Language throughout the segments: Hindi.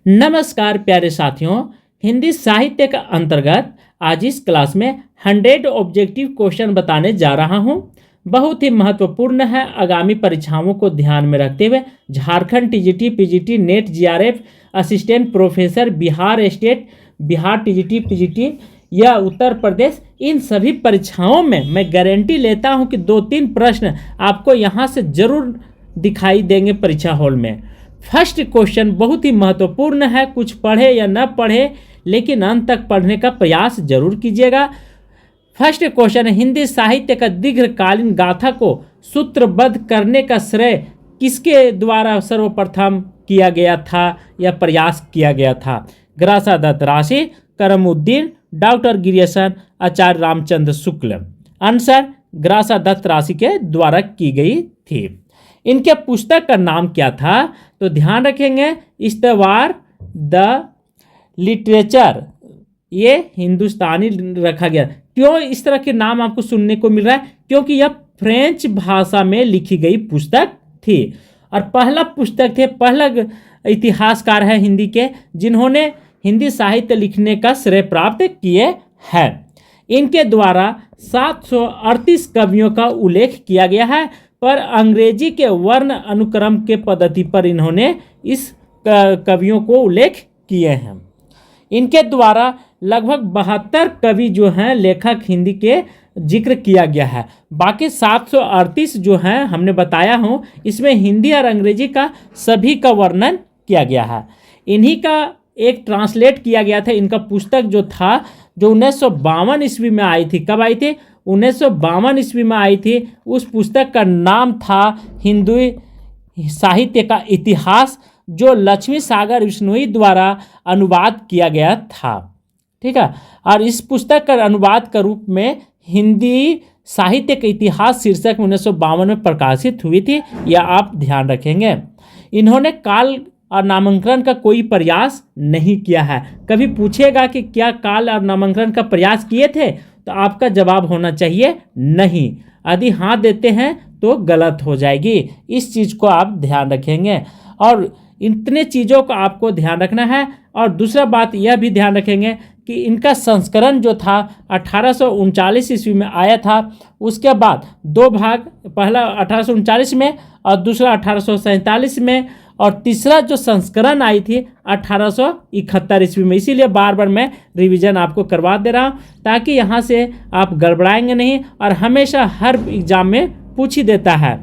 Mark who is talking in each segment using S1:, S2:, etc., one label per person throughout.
S1: नमस्कार प्यारे साथियों, हिंदी साहित्य का अंतर्गत आज इस क्लास में 100 ऑब्जेक्टिव क्वेश्चन बताने जा रहा हूं। बहुत ही महत्वपूर्ण है। आगामी परीक्षाओं को ध्यान में रखते हुए Jharkhand TGT, PGT, net, GRF, assistant professor, Bihar state, Bihar TGT, PGT या उत्तर प्रदेश, इन सभी परीक्षाओं में मैं गारंटी लेता हूं कि 2-3 प्रश्न आपको यहां से जरूर दिखाई देंगे परीक्षा हॉल में। फर्स्ट क्वेश्चन बहुत ही महत्वपूर्ण है। कुछ पढ़े या न पढ़े, लेकिन अंत तक पढ़ने का प्रयास जरूर कीजिएगा। फर्स्ट क्वेश्चन है, हिंदी साहित्य का दीर्घकालीन गाथा को सूत्रबद्ध करने का श्रेय किसके द्वारा सर्वप्रथम किया गया था या प्रयास किया गया था? ग्रासा दत्त राशि, करमुद्दीन, डॉक्टर गिरियसन, आचार्य रामचंद्र शुक्ल। आंसर ग्रासा दत्त राशि के द्वारा की गई थी। इनके पुस्तक का नाम क्या था? तो ध्यान रखेंगे, इस्तवार द लिटरेचर, ये हिंदुस्तानी रखा गया। क्यों इस तरह के नाम आपको सुनने को मिल रहा है? क्योंकि यह फ्रेंच भाषा में लिखी गई पुस्तक थी और पहला इतिहासकार है हिंदी के जिन्होंने हिंदी साहित्य लिखने का श्रेय प्राप्त किए हैं। इनके द्वारा 738 कवियों का उल्लेख किया गया है, पर अंग्रेजी के वर्ण अनुक्रम के पद्धति पर इन्होंने इस कवियों को उल्लेख किए हैं। इनके द्वारा लगभग 72 कवि जो हैं लेखक हिंदी के जिक्र किया गया है। बाकी 738 जो हैं हमने बताया हूँ, इसमें हिंदी और अंग्रेजी का सभी का वर्णन किया गया है। इन्हीं का एक ट्रांसलेट किया गया था। इनका पुस्तक जो था, जो 1952 ईस्वी में आई थी। कब आई थी? 1952 ईस्वी में आई थी। उस पुस्तक का नाम था हिंदी साहित्य का इतिहास, जो लक्ष्मी सागर विश्नोई द्वारा अनुवाद किया गया था। ठीक है। और इस पुस्तक का अनुवाद के रूप में हिंदी साहित्य का इतिहास शीर्षक 1952 में प्रकाशित हुई थी। यह आप ध्यान रखेंगे। इन्होंने काल और नामांकन का कोई प्रयास नहीं किया है। कभी पूछेगा कि क्या काल और नामांकन का प्रयास किए थे, तो आपका जवाब होना चाहिए नहीं। यदि हाँ देते हैं तो गलत हो जाएगी। इस चीज़ को आप ध्यान रखेंगे और इतने चीज़ों को आपको ध्यान रखना है। और दूसरा बात यह भी ध्यान रखेंगे कि इनका संस्करण जो था 1839 ईस्वी में आया था। उसके बाद 2 भाग, पहला 1839 में और दूसरा 1847 में, और तीसरा जो संस्करण आई थी 1871 ईस्वी में। इसीलिए बार बार मैं रिवीजन आपको करवा दे रहा हूँ, ताकि यहाँ से आप गड़बड़ाएंगे नहीं और हमेशा हर एग्जाम में पूछ ही देता है।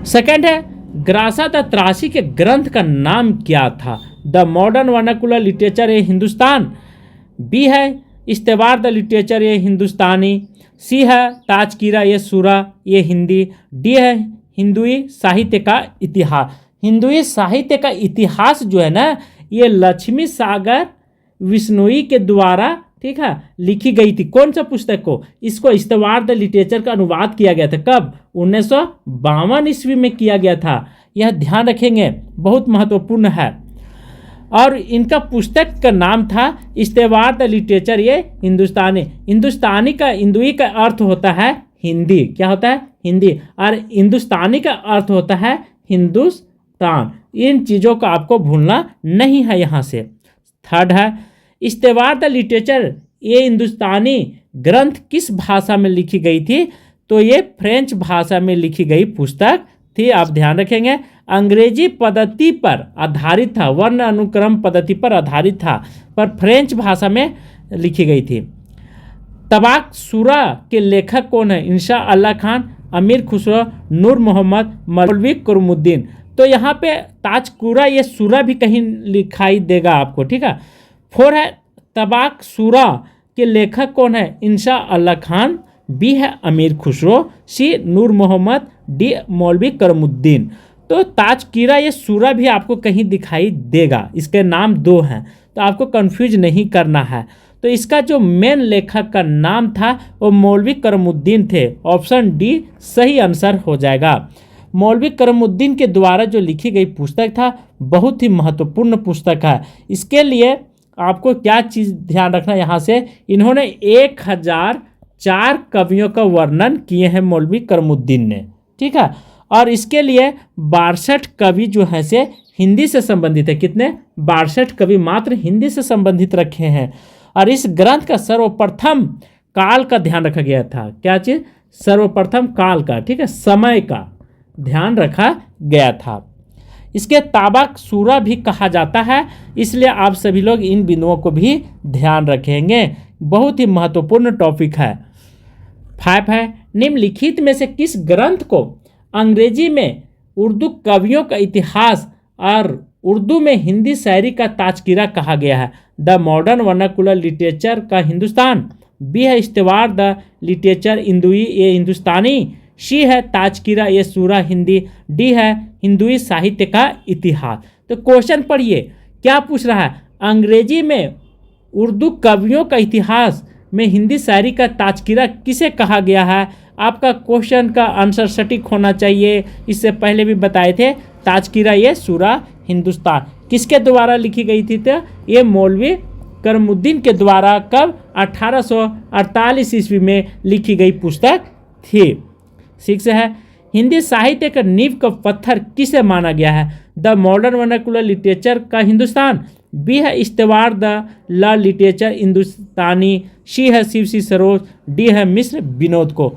S1: सेकंड है, ग्रासा दत्त राशि के ग्रंथ का नाम क्या था? The modern vernacular literature A Hindustan, B है इस्तवार द लिटरेचर ए हिंदुस्तानी, सी है ताजकीरा ये सूरा ये हिंदी, डी है हिंदुई साहित्य का इतिहास। हिंदुई साहित्य का इतिहास जो है ना, ये लक्ष्मी सागर विश्नोई के द्वारा, ठीक है, लिखी गई थी। कौन सा पुस्तक को? इसको इस्तवार द लिटरेचर का अनुवाद किया गया था। कब? 1952 ईस्वी में किया गया था। यह ध्यान रखेंगे, बहुत महत्वपूर्ण है। और इनका पुस्तक का नाम था इस्तवार द लिटरेचर ये हिंदुस्तानी। हिंदुस्तानी का, हिंदुई का अर्थ होता है हिंदी। क्या होता है? हिंदी। और हिंदुस्तानी का अर्थ होता है हिंदुस्तान। इन चीज़ों को आपको भूलना नहीं है यहाँ से। थर्ड है, इस्तवार द लिटरेचर ये हिंदुस्तानी ग्रंथ किस भाषा में लिखी गई थी? तो ये फ्रेंच भाषा में लिखी गई पुस्तक थी। आप ध्यान रखेंगे, अंग्रेजी पद्धति पर आधारित था, वर्ण अनुक्रम पद्धति पर आधारित था, पर फ्रेंच भाषा में लिखी गई थी। तबाक सूरा के लेखक कौन है? इंशा अल्लाह खान, अमीर खुसरो, नूर मोहम्मद, मौलवी करमुद्दीन। तो यहाँ पे ताजकुरा ये सूरा भी कहीं लिखाई देगा आपको। ठीक है। 4 है, तबाक सूरा के लेखक कौन है? इंशा अल्लाह खान, बी है अमीर खुसरो, सी नूर मोहम्मद, डी मौलवी करमुद्दीन। तो ताजकीरा ये सूरा भी आपको कहीं दिखाई देगा। इसके नाम 2 हैं, तो आपको कंफ्यूज नहीं करना है। तो इसका जो मेन लेखक का नाम था वो मौलवी करमुद्दीन थे। ऑप्शन डी सही आंसर हो जाएगा। मौलवी करमुद्दीन के द्वारा जो लिखी गई पुस्तक था, बहुत ही महत्वपूर्ण पुस्तक है। इसके लिए आपको क्या चीज़ ध्यान रखना यहाँ से, इन्होंने 1004 कवियों का वर्णन किए हैं मौलवी करमुद्दीन ने। ठीक है। और इसके लिए 62 कवि जो है से हिंदी से संबंधित है। कितने? 62 कवि मात्र हिंदी से संबंधित रखे हैं। और इस ग्रंथ का सर्वप्रथम काल का ध्यान रखा गया था। क्या चीज? सर्वप्रथम काल का, ठीक है, समय का ध्यान रखा गया था। इसके ताबक सूरा भी कहा जाता है, इसलिए आप सभी लोग इन बिंदुओं को भी ध्यान रखेंगे। बहुत ही महत्वपूर्ण टॉपिक है। 5 है, निम्नलिखित में से किस ग्रंथ को अंग्रेजी में उर्दू कवियों का इतिहास और उर्दू में हिंदी शायरी का ताजकीरा कहा गया है? द मॉडर्न वर्नाकुलर लिटरेचर का हिंदुस्तान, बी है इस्तेवार द लिटरेचर इंदुई ये हिंदुस्तानी, सी है ताजकीरा ये सूरा हिंदी, डी है हिंदुई साहित्य का इतिहास। तो क्वेश्चन पढ़िए, क्या पूछ रहा है? अंग्रेजी में उर्दू कवियों का इतिहास में हिंदी शायरी का ताजकीरा किसे कहा गया है? आपका क्वेश्चन का आंसर सटीक होना चाहिए। इससे पहले भी बताए थे, ताजकीरा ये सूरा हिंदुस्तान किसके द्वारा लिखी गई थी? तो ये मौलवी करमुद्दीन के द्वारा कब? 1848 ईस्वी में लिखी गई पुस्तक थी। 6 है, हिंदी साहित्य का नींव का पत्थर किसे माना गया है? द मॉडर्न वर्नाकुलर लिटरेचर का हिंदुस्तान, बी है इस्तेवार द ला लिटरेचर हिंदुस्तानी, सी है शिव सी सरोज, डी है मिस्र विनोद को।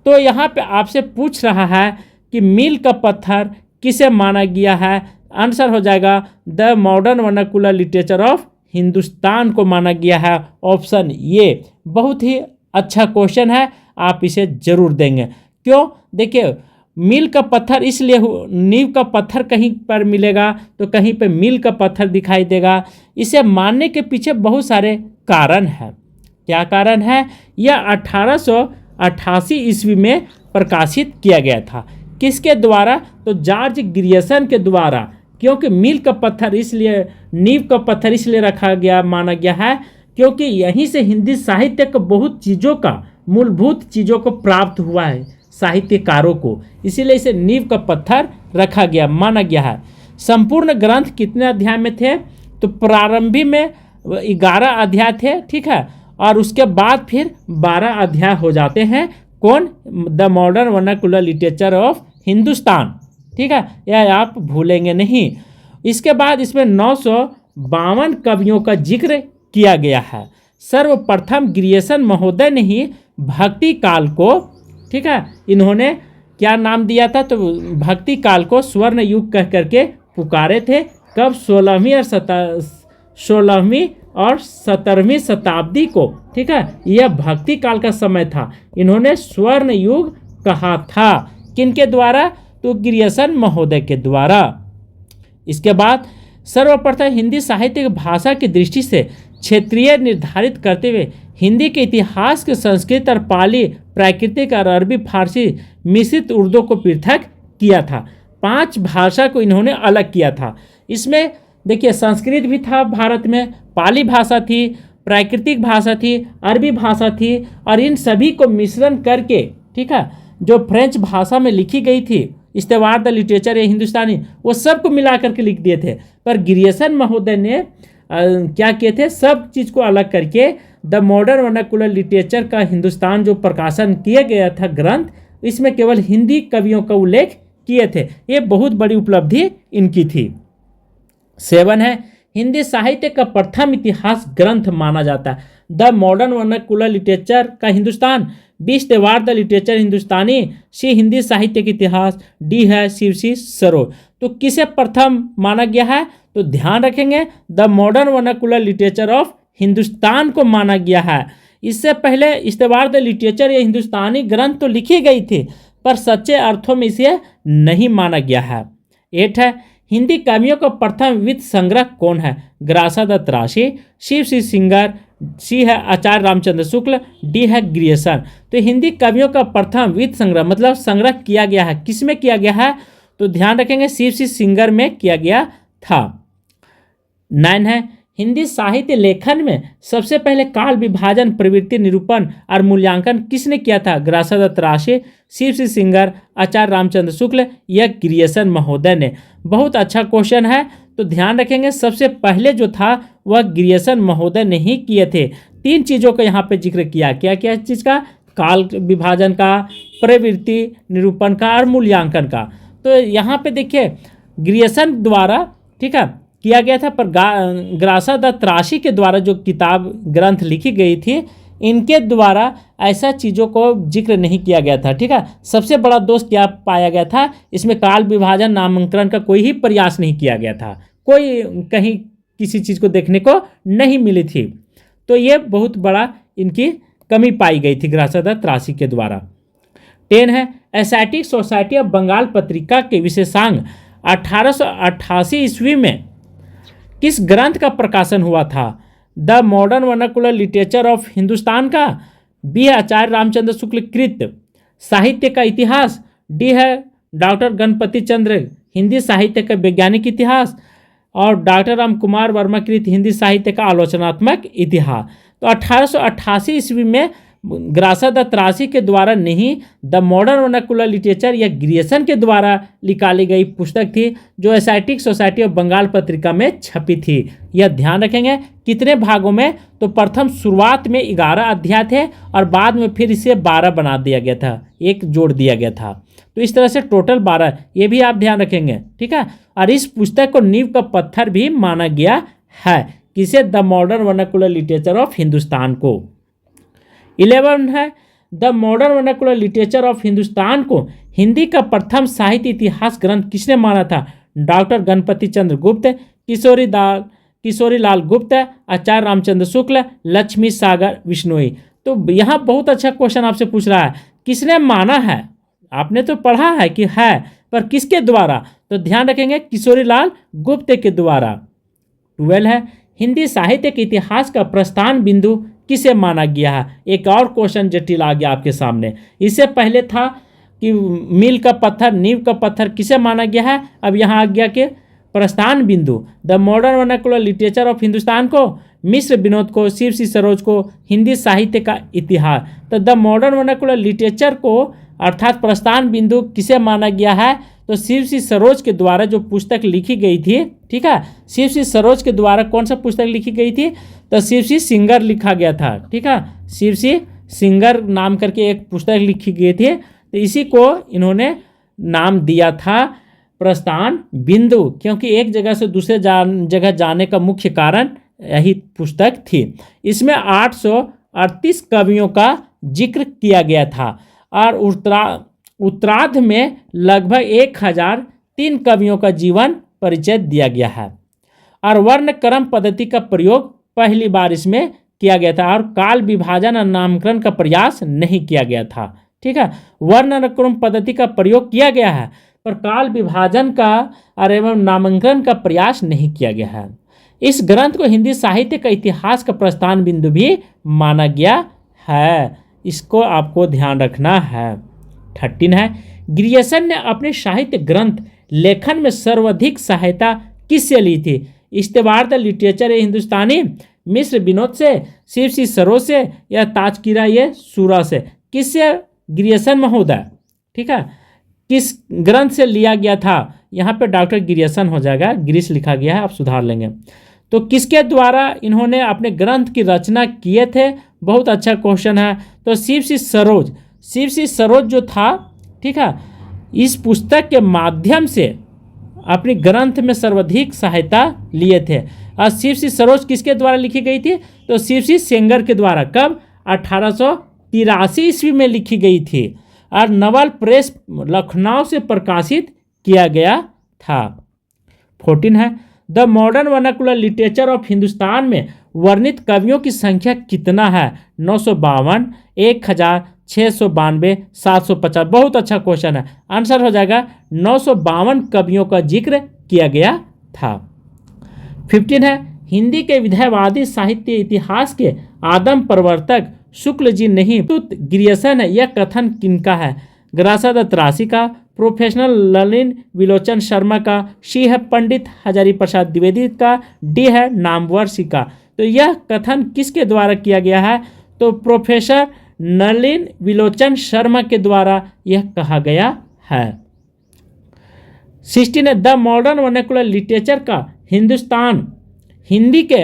S1: तो यहाँ पे आपसे पूछ रहा है कि मील का पत्थर किसे माना गया है? आंसर हो जाएगा the modern vernacular literature of Hindustan को माना गया है। ऑप्शन ये बहुत ही अच्छा क्वेश्चन है, आप इसे जरूर देंगे। क्यों? देखिए, मील का पत्थर इसलिए, नींव का पत्थर कहीं पर मिलेगा तो कहीं पे मील का पत्थर दिखाई देगा। इसे मानने के पीछे बहुत सारे कारण हैं। क्या कारण है? यह 1888 ईस्वी में प्रकाशित किया गया था। किसके द्वारा? तो जॉर्ज ग्रियर्सन के द्वारा। क्योंकि मील का पत्थर इसलिए, नींव का पत्थर इसलिए रखा गया, माना गया है क्योंकि यहीं से हिंदी साहित्य को बहुत चीज़ों का, मूलभूत चीज़ों को प्राप्त हुआ है साहित्यकारों को, इसीलिए इसे नींव का पत्थर रखा गया, माना गया है। संपूर्ण ग्रंथ कितने अध्याय में थे? तो प्रारंभी में 11 अध्याय थे, ठीक है, और उसके बाद फिर 12 अध्याय हो जाते हैं। कौन? The modern vernacular literature of Hindustan, ठीक है, यह आप भूलेंगे नहीं। इसके बाद इसमें 952 कवियों का जिक्र किया गया है। सर्वप्रथम ग्रियर्सन महोदय ने ही भक्ति काल को, ठीक है, इन्होंने क्या नाम दिया था? तो भक्ति काल को स्वर्ण युग कह करके पुकारे थे। कब? 16वीं और 17वीं शताब्दी को, ठीक है, यह भक्ति काल का समय था। इन्होंने स्वर्ण युग कहा था। किनके द्वारा? तो ग्रियर्सन महोदय के द्वारा। इसके बाद सर्वप्रथम हिंदी साहित्य की भाषा की दृष्टि से क्षेत्रीय निर्धारित करते हुए हिंदी के इतिहास के संस्कृत और पाली, प्राकृतिक और अरबी फारसी मिश्रित उर्दू को पृथक किया था। 5 भाषा को इन्होंने अलग किया था। इसमें देखिए, संस्कृत भी था भारत में, पाली भाषा थी, प्राकृतिक भाषा थी, अरबी भाषा थी, और इन सभी को मिश्रण करके, ठीक है, जो फ्रेंच भाषा में लिखी गई थी इस्तेवार द लिटरेचर या हिंदुस्तानी, वो सब को मिला करके लिख दिए थे। पर ग्रियर्सन महोदय ने क्या किए थे? सब चीज़ को अलग करके द मॉडर्न वर्नाकुलर लिटरेचर का हिंदुस्तान जो प्रकाशन किया गया था ग्रंथ, इसमें केवल हिंदी कवियों का उल्लेख किए थे। ये बहुत बड़ी उपलब्धि इनकी थी। 7 है, हिंदी साहित्य का प्रथम इतिहास ग्रंथ माना जाता है। द मॉडर्न वर्नाकुलर लिटरेचर का हिंदुस्तान, बी इस्तेवार द लिटरेचर हिंदुस्तानी, सी हिंदी साहित्य के इतिहास, डी है शिव सी सरोज। तो किसे प्रथम माना गया है? तो ध्यान रखेंगे, the modern vernacular literature of Hindustan को माना गया है। इससे पहले इस्तेवार द लिटरेचर या हिंदुस्तानी ग्रंथ तो लिखी गई थी, पर सच्चे अर्थों में इसे नहीं माना गया है। 8 है, हिंदी कवियों का प्रथम वित्त संग्रह कौन है? ग्रासा दत्त राशि, शिव सी सिंगर, सी है आचार्य रामचंद्र शुक्ल, डी है ग्रियर्सन। तो हिंदी कवियों का प्रथम वित्त संग्रह मतलब संग्रह किया गया है, किसमें किया गया है? तो ध्यान रखेंगे, शिव सी सिंगर में किया गया था। 9 है, हिंदी साहित्य लेखन में सबसे पहले काल विभाजन, प्रवृत्ति निरूपण और मूल्यांकन किसने किया था? ग्रासा दत्त राशि, शिव सी सिंगर, आचार्य रामचंद्र शुक्ल या ग्रियर्सन महोदय ने। बहुत अच्छा क्वेश्चन है, तो ध्यान रखेंगे, सबसे पहले जो था वह ग्रियर्सन महोदय ने ही किए थे। 3 चीज़ों का यहाँ पे जिक्र किया। क्या क्या चीज़ का? काल विभाजन का, प्रवृत्ति निरूपण का और मूल्यांकन का। तो यहाँ पे देखिए ग्रियर्सन द्वारा, ठीक है, किया गया था, पर ग्रासा द त्रासी के द्वारा जो किताब ग्रंथ लिखी गई थी, इनके द्वारा ऐसा चीज़ों को जिक्र नहीं किया गया था। ठीक है, सबसे बड़ा दोष क्या पाया गया था, इसमें काल विभाजन नामांकन का कोई ही प्रयास नहीं किया गया था, कोई कहीं किसी चीज़ को देखने को नहीं मिली थी। तो ये बहुत बड़ा इनकी कमी पाई गई थी ग्रासा द त्रासी के द्वारा। 10 है एशियाटिक सोसाइटी ऑफ बंगाल पत्रिका के विशेषांक 1888 ईस्वी में किस ग्रंथ का प्रकाशन हुआ था? The modern vernacular literature of Hindustan का, बी है आचार्य रामचंद्र शुक्ल कृत साहित्य का इतिहास, डी है डॉक्टर गणपति चंद्र हिंदी साहित्य का वैज्ञानिक इतिहास, और डॉक्टर राम कुमार वर्मा कृत हिंदी साहित्य का आलोचनात्मक इतिहास। तो 1888 ईस्वी में ग्रासा द त्रासी के द्वारा नहीं, द मॉडर्न वर्नाकुलर लिटरेचर या ग्रियर्सन के द्वारा निकाली गई पुस्तक थी, जो एशियाटिक सोसाइटी ऑफ बंगाल पत्रिका में छपी थी। यह ध्यान रखेंगे कितने भागों में, तो प्रथम शुरुआत में 11 अध्याय थे और बाद में फिर इसे 12 बना दिया गया था, एक जोड़ दिया गया था। तो इस तरह से टोटल 12, ये भी आप ध्यान रखेंगे। ठीक है, और इस पुस्तक को नींव का पत्थर भी माना गया है, किसे? The modern vernacular literature of Hindustan को। 11 है the modern vernacular literature of Hindustan को हिंदी का प्रथम साहित्य इतिहास ग्रंथ किसने माना था? डॉक्टर गणपति चंद्र गुप्त, किशोरी लाल गुप्त, आचार्य रामचंद्र शुक्ल, लक्ष्मी सागर विश्नोई। तो यहाँ बहुत अच्छा क्वेश्चन आपसे पूछ रहा है, किसने माना है? आपने तो पढ़ा है कि है, पर किसके द्वारा? तो ध्यान रखेंगे किशोरी लाल गुप्त के द्वारा। 12 है हिंदी साहित्य के इतिहास का प्रस्थान बिंदु किसे माना गया है? एक और क्वेश्चन जटिल आ गया आपके सामने। इससे पहले था कि मील का पत्थर, नींव का पत्थर किसे माना गया है, अब यहाँ आ गया कि प्रस्थान बिंदु। The modern vernacular literature of Hindustan को मिश्र विनोद को, शिव सी सरोज को हिंदी साहित्य का इतिहास। तो द मॉडर्न वर्नाकुलर लिटरेचर को अर्थात प्रस्थान बिंदु किसे माना गया है? तो शिव सी सरोज के द्वारा जो पुस्तक लिखी गई थी। ठीक है, शिव सी सरोज के द्वारा कौन सा पुस्तक लिखी गई थी? तो शिव सी सिंगर लिखा गया था। ठीक है, शिव सी सिंगर नाम करके एक पुस्तक लिखी गई थी, तो इसी को इन्होंने नाम दिया था प्रस्थान बिंदु, क्योंकि एक जगह से दूसरे जगह जाने का मुख्य कारण यही पुस्तक थी। इसमें 838 कवियों का जिक्र किया गया था और उत्तरार्ध में लगभग 1003 कवियों का जीवन परिचय दिया गया है, और वर्ण क्रम पद्धति का प्रयोग पहली बार इसमें किया गया था, और काल विभाजन और नामकरण का प्रयास नहीं किया गया था। ठीक है, वर्ण क्रम पद्धति का प्रयोग किया गया है, पर काल विभाजन का और एवं नामांकन का प्रयास नहीं किया गया है। इस ग्रंथ को हिंदी साहित्य का इतिहास का प्रस्थान बिंदु भी माना गया है, इसको आपको ध्यान रखना है। 13 है ग्रियर्सन ने अपने साहित्य ग्रंथ लेखन में सर्वाधिक सहायता किससे ली थी? इश्तेबार द लिटरेचर हिंदुस्तानी, मिश्र विनोद से, शिव सी सरोज से, या ताजकिरा ये सूरा से? किससे ग्रियर्सन महोदय? ठीक है, किस ग्रंथ से लिया गया था? यहाँ पे डॉक्टर ग्रियर्सन हो जाएगा, ग्रीस लिखा गया है, आप सुधार लेंगे। तो किसके द्वारा इन्होंने अपने ग्रंथ की रचना किए थे? बहुत अच्छा क्वेश्चन है। तो शिव सी सरोज, शिव सी सरोज जो था, ठीक है, इस पुस्तक के माध्यम से अपने ग्रंथ में सर्वाधिक सहायता लिए थे। और शिव सी सरोज किसके द्वारा लिखी गई थी? तो शिव सी सेंगर के द्वारा। कब? 1883 ईस्वी में लिखी गई थी, और नवल प्रेस लखनऊ से प्रकाशित किया गया था। 14 है the modern vernacular literature of Hindustan में वर्णित कवियों की संख्या कितना है? 952, 1692, 750। बहुत अच्छा क्वेश्चन है, आंसर हो जाएगा 952 कवियों का जिक्र किया गया था। 15 है हिंदी के विधायवादी साहित्य इतिहास के आदम प्रवर्तक शुक्ल जी नहीं तो ग्रियर्सन है, यह कथन किनका है? ग्रासा द त्रासी का, प्रोफेसर ललिन विलोचन शर्मा का, सी है पंडित हजारी प्रसाद द्विवेदी का, डी है नामवर सिंह का। तो यह कथन किसके द्वारा किया गया है? तो प्रोफेसर नलिन विलोचन शर्मा के द्वारा यह कहा गया है। 16 द मॉडर्न वर्नाकुलर लिटरेचर का हिंदुस्तान हिंदी के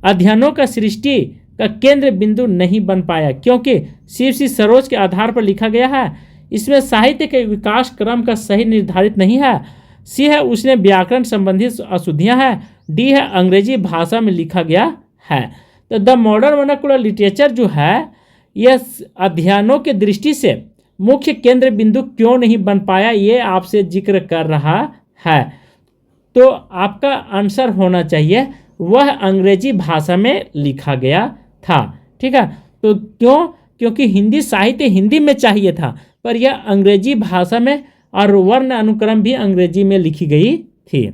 S1: अध्ययनों का सृष्टि का केंद्र बिंदु नहीं बन पाया, क्योंकि शिव सी सरोज के आधार पर लिखा गया है। इसमें साहित्य के विकास क्रम का सही निर्धारित नहीं है। सी है उसने व्याकरण संबंधी अशुद्धियां हैं। डी है अंग्रेजी भाषा में लिखा गया है। तो द मॉडर्न वर्नाकुलर लिटरेचर जो है यह अध्ययनों के दृष्टि से मुख्य केंद्र बिंदु क्यों नहीं बन पाया, ये आपसे जिक्र कर रहा है। तो आपका आंसर होना चाहिए वह अंग्रेजी भाषा में लिखा गया था। ठीक है, तो क्योंकि हिंदी साहित्य हिंदी में चाहिए था, पर यह अंग्रेजी भाषा में और वर्ण अनुक्रम भी अंग्रेजी में लिखी गई थी।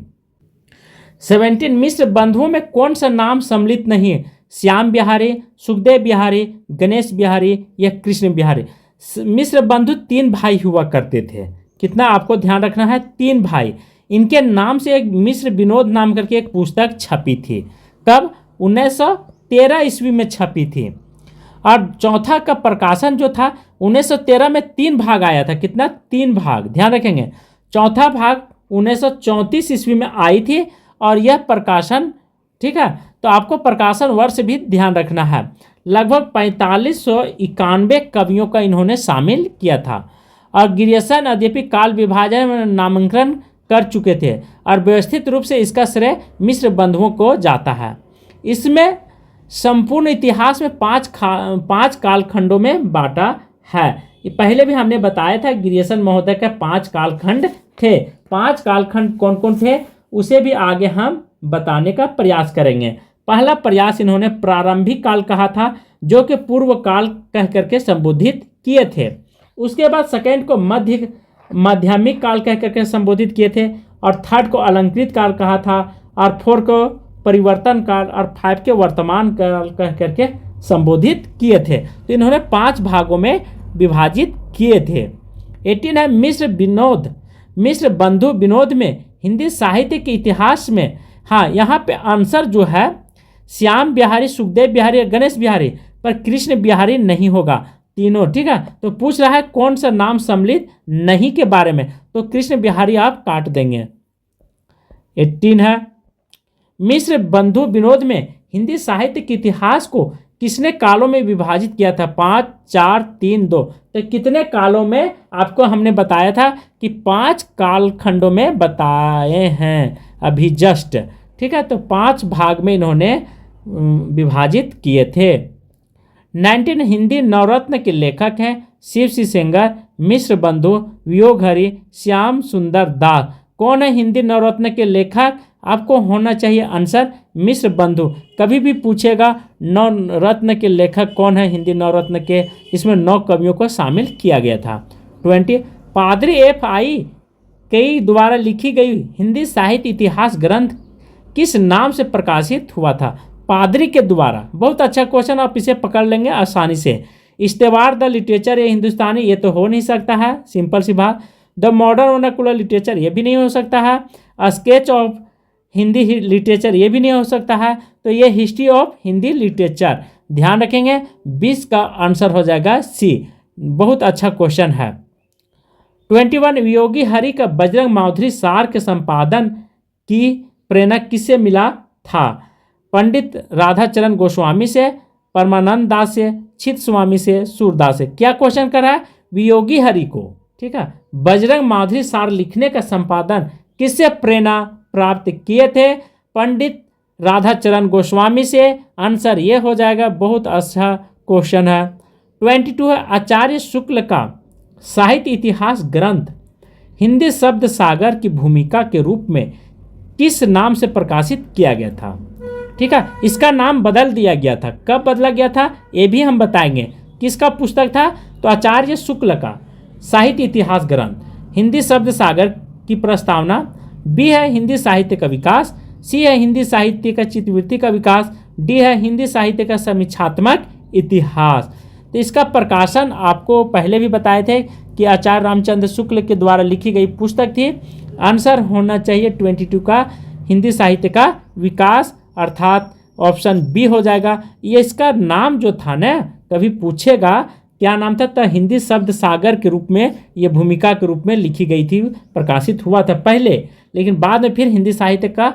S1: 17 मिश्र बंधुओं में कौन सा नाम सम्मिलित नहीं है? श्याम बिहारी, सुखदेव बिहारी, गणेश बिहारी या कृष्ण बिहारी। मिश्र बंधु 3 भाई हुआ करते थे। कितना आपको ध्यान रखना है, 3 भाई। इनके नाम से एक मिश्र विनोद नाम करके एक पुस्तक छपी थी। कब? 1913 ईस्वी में छपी थी। और चौथा का प्रकाशन जो था 1913 में 3 भाग आया था। कितना? 3 भाग, ध्यान रखेंगे। चौथा भाग 1934 ईस्वी में आई थी और यह प्रकाशन, ठीक है, तो आपको प्रकाशन वर्ष भी ध्यान रखना है। लगभग 4591 कवियों का इन्होंने शामिल किया था और गिरियसन अद्यपि काल विभाजन में नामांकन कर चुके थे और व्यवस्थित रूप से इसका श्रेय मिश्र बंधुओं को जाता है। इसमें संपूर्ण इतिहास में 5 कालखंडों में बांटा है। ये पहले भी हमने बताया था, गिरियसन महोदय के 5 कालखंड थे। 5 कालखंड कौन कौन थे उसे भी आगे हम बताने का प्रयास करेंगे। पहला प्रयास इन्होंने प्रारंभिक काल कहा था, जो कि पूर्व काल कह करके संबोधित किए थे। उसके बाद सेकेंड को माध्यमिक काल कह करके संबोधित किए थे और थर्ड को अलंकृत काल कहा था और 4 को परिवर्तन काल और 5 के वर्तमान काल कह करके संबोधित किए थे। तो इन्होंने 5 भागों में विभाजित किए थे। 18 है मिश्र बंधु विनोद में हिंदी साहित्य के इतिहास में, हाँ यहाँ पे आंसर जो है श्याम बिहारी, सुखदेव बिहारी और गणेश बिहारी, पर कृष्ण बिहारी नहीं होगा। तीनों, ठीक है। तो पूछ रहा है कौन सा नाम सम्मिलित नहीं के बारे में, तो कृष्ण बिहारी आप काट देंगे। 18 है मिश्र बंधु विनोद में हिंदी साहित्य के इतिहास को किसने कालों में विभाजित किया था? 5, 4, 3, 2। तो कितने कालों में आपको हमने बताया था कि 5 कालखंडों में बताए हैं अभी जस्ट, ठीक है। तो 5 भाग में इन्होंने विभाजित किए थे। 19 हिंदी नवरत्न के लेखक हैं शिव सी सेंगर, मिश्र बंधु, वियोगहरि, श्याम सुंदर दास। कौन है हिंदी नवरत्न के लेखक? आपको होना चाहिए आंसर मिश्र बंधु। कभी भी पूछेगा नवरत्न के लेखक कौन है हिंदी नवरत्न के, इसमें 9 कवियों को शामिल किया गया था। 20 पादरी FI कई द्वारा लिखी गई हिंदी साहित्य इतिहास ग्रंथ किस नाम से प्रकाशित हुआ था? पादरी के द्वारा। बहुत अच्छा क्वेश्चन, आप इसे पकड़ लेंगे आसानी से। इश्तेवार द लिटरेचर ये हिंदुस्तानी, ये तो हो नहीं सकता है, सिंपल सी बात। द मॉडर्न वर्नाकुलर लिटरेचर ये भी नहीं हो सकता है। स्केच ऑफ हिंदी लिटरेचर ये भी नहीं हो सकता है। तो ये हिस्ट्री ऑफ हिंदी लिटरेचर, ध्यान रखेंगे 20 का आंसर हो जाएगा सी। बहुत अच्छा क्वेश्चन है। 21 वियोगी हरि का बजरंग माधुरी सार के संपादन की प्रेरणा किससे मिला था? पंडित राधाचरण गोस्वामी से, परमानंद दास से, चित स्वामी से, सूरदास से। क्या क्वेश्चन कर रहा है? वियोगी हरि को, ठीक है, बजरंग माधुरी सार लिखने का संपादन किससे प्रेरणा प्राप्त किए थे? पंडित राधाचरण गोस्वामी से। आंसर ये हो जाएगा। बहुत अच्छा क्वेश्चन है। 22 है आचार्य शुक्ल का साहित्य इतिहास ग्रंथ हिंदी शब्द सागर की भूमिका के रूप में किस नाम से प्रकाशित किया गया था? ठीक है, इसका नाम बदल दिया गया था। कब बदला गया था ये भी हम बताएंगे। किसका पुस्तक था? तो आचार्य शुक्ल का साहित्य इतिहास ग्रंथ हिंदी शब्द सागर की प्रस्तावना। बी है हिंदी साहित्य का विकास, सी है हिंदी साहित्य का चित्तवृत्ति का विकास, डी है हिंदी साहित्य का समीक्षात्मक इतिहास। तो इसका प्रकाशन आपको पहले भी बताए थे कि आचार्य रामचंद्र शुक्ल के द्वारा लिखी गई पुस्तक थी। आंसर होना चाहिए 22 का हिंदी साहित्य का विकास, अर्थात ऑप्शन बी हो जाएगा। ये इसका नाम जो था ना, कभी पूछेगा क्या नाम था, तो हिंदी शब्द सागर के रूप में ये भूमिका के रूप में लिखी गई थी, प्रकाशित हुआ था पहले, लेकिन बाद में फिर हिंदी साहित्य का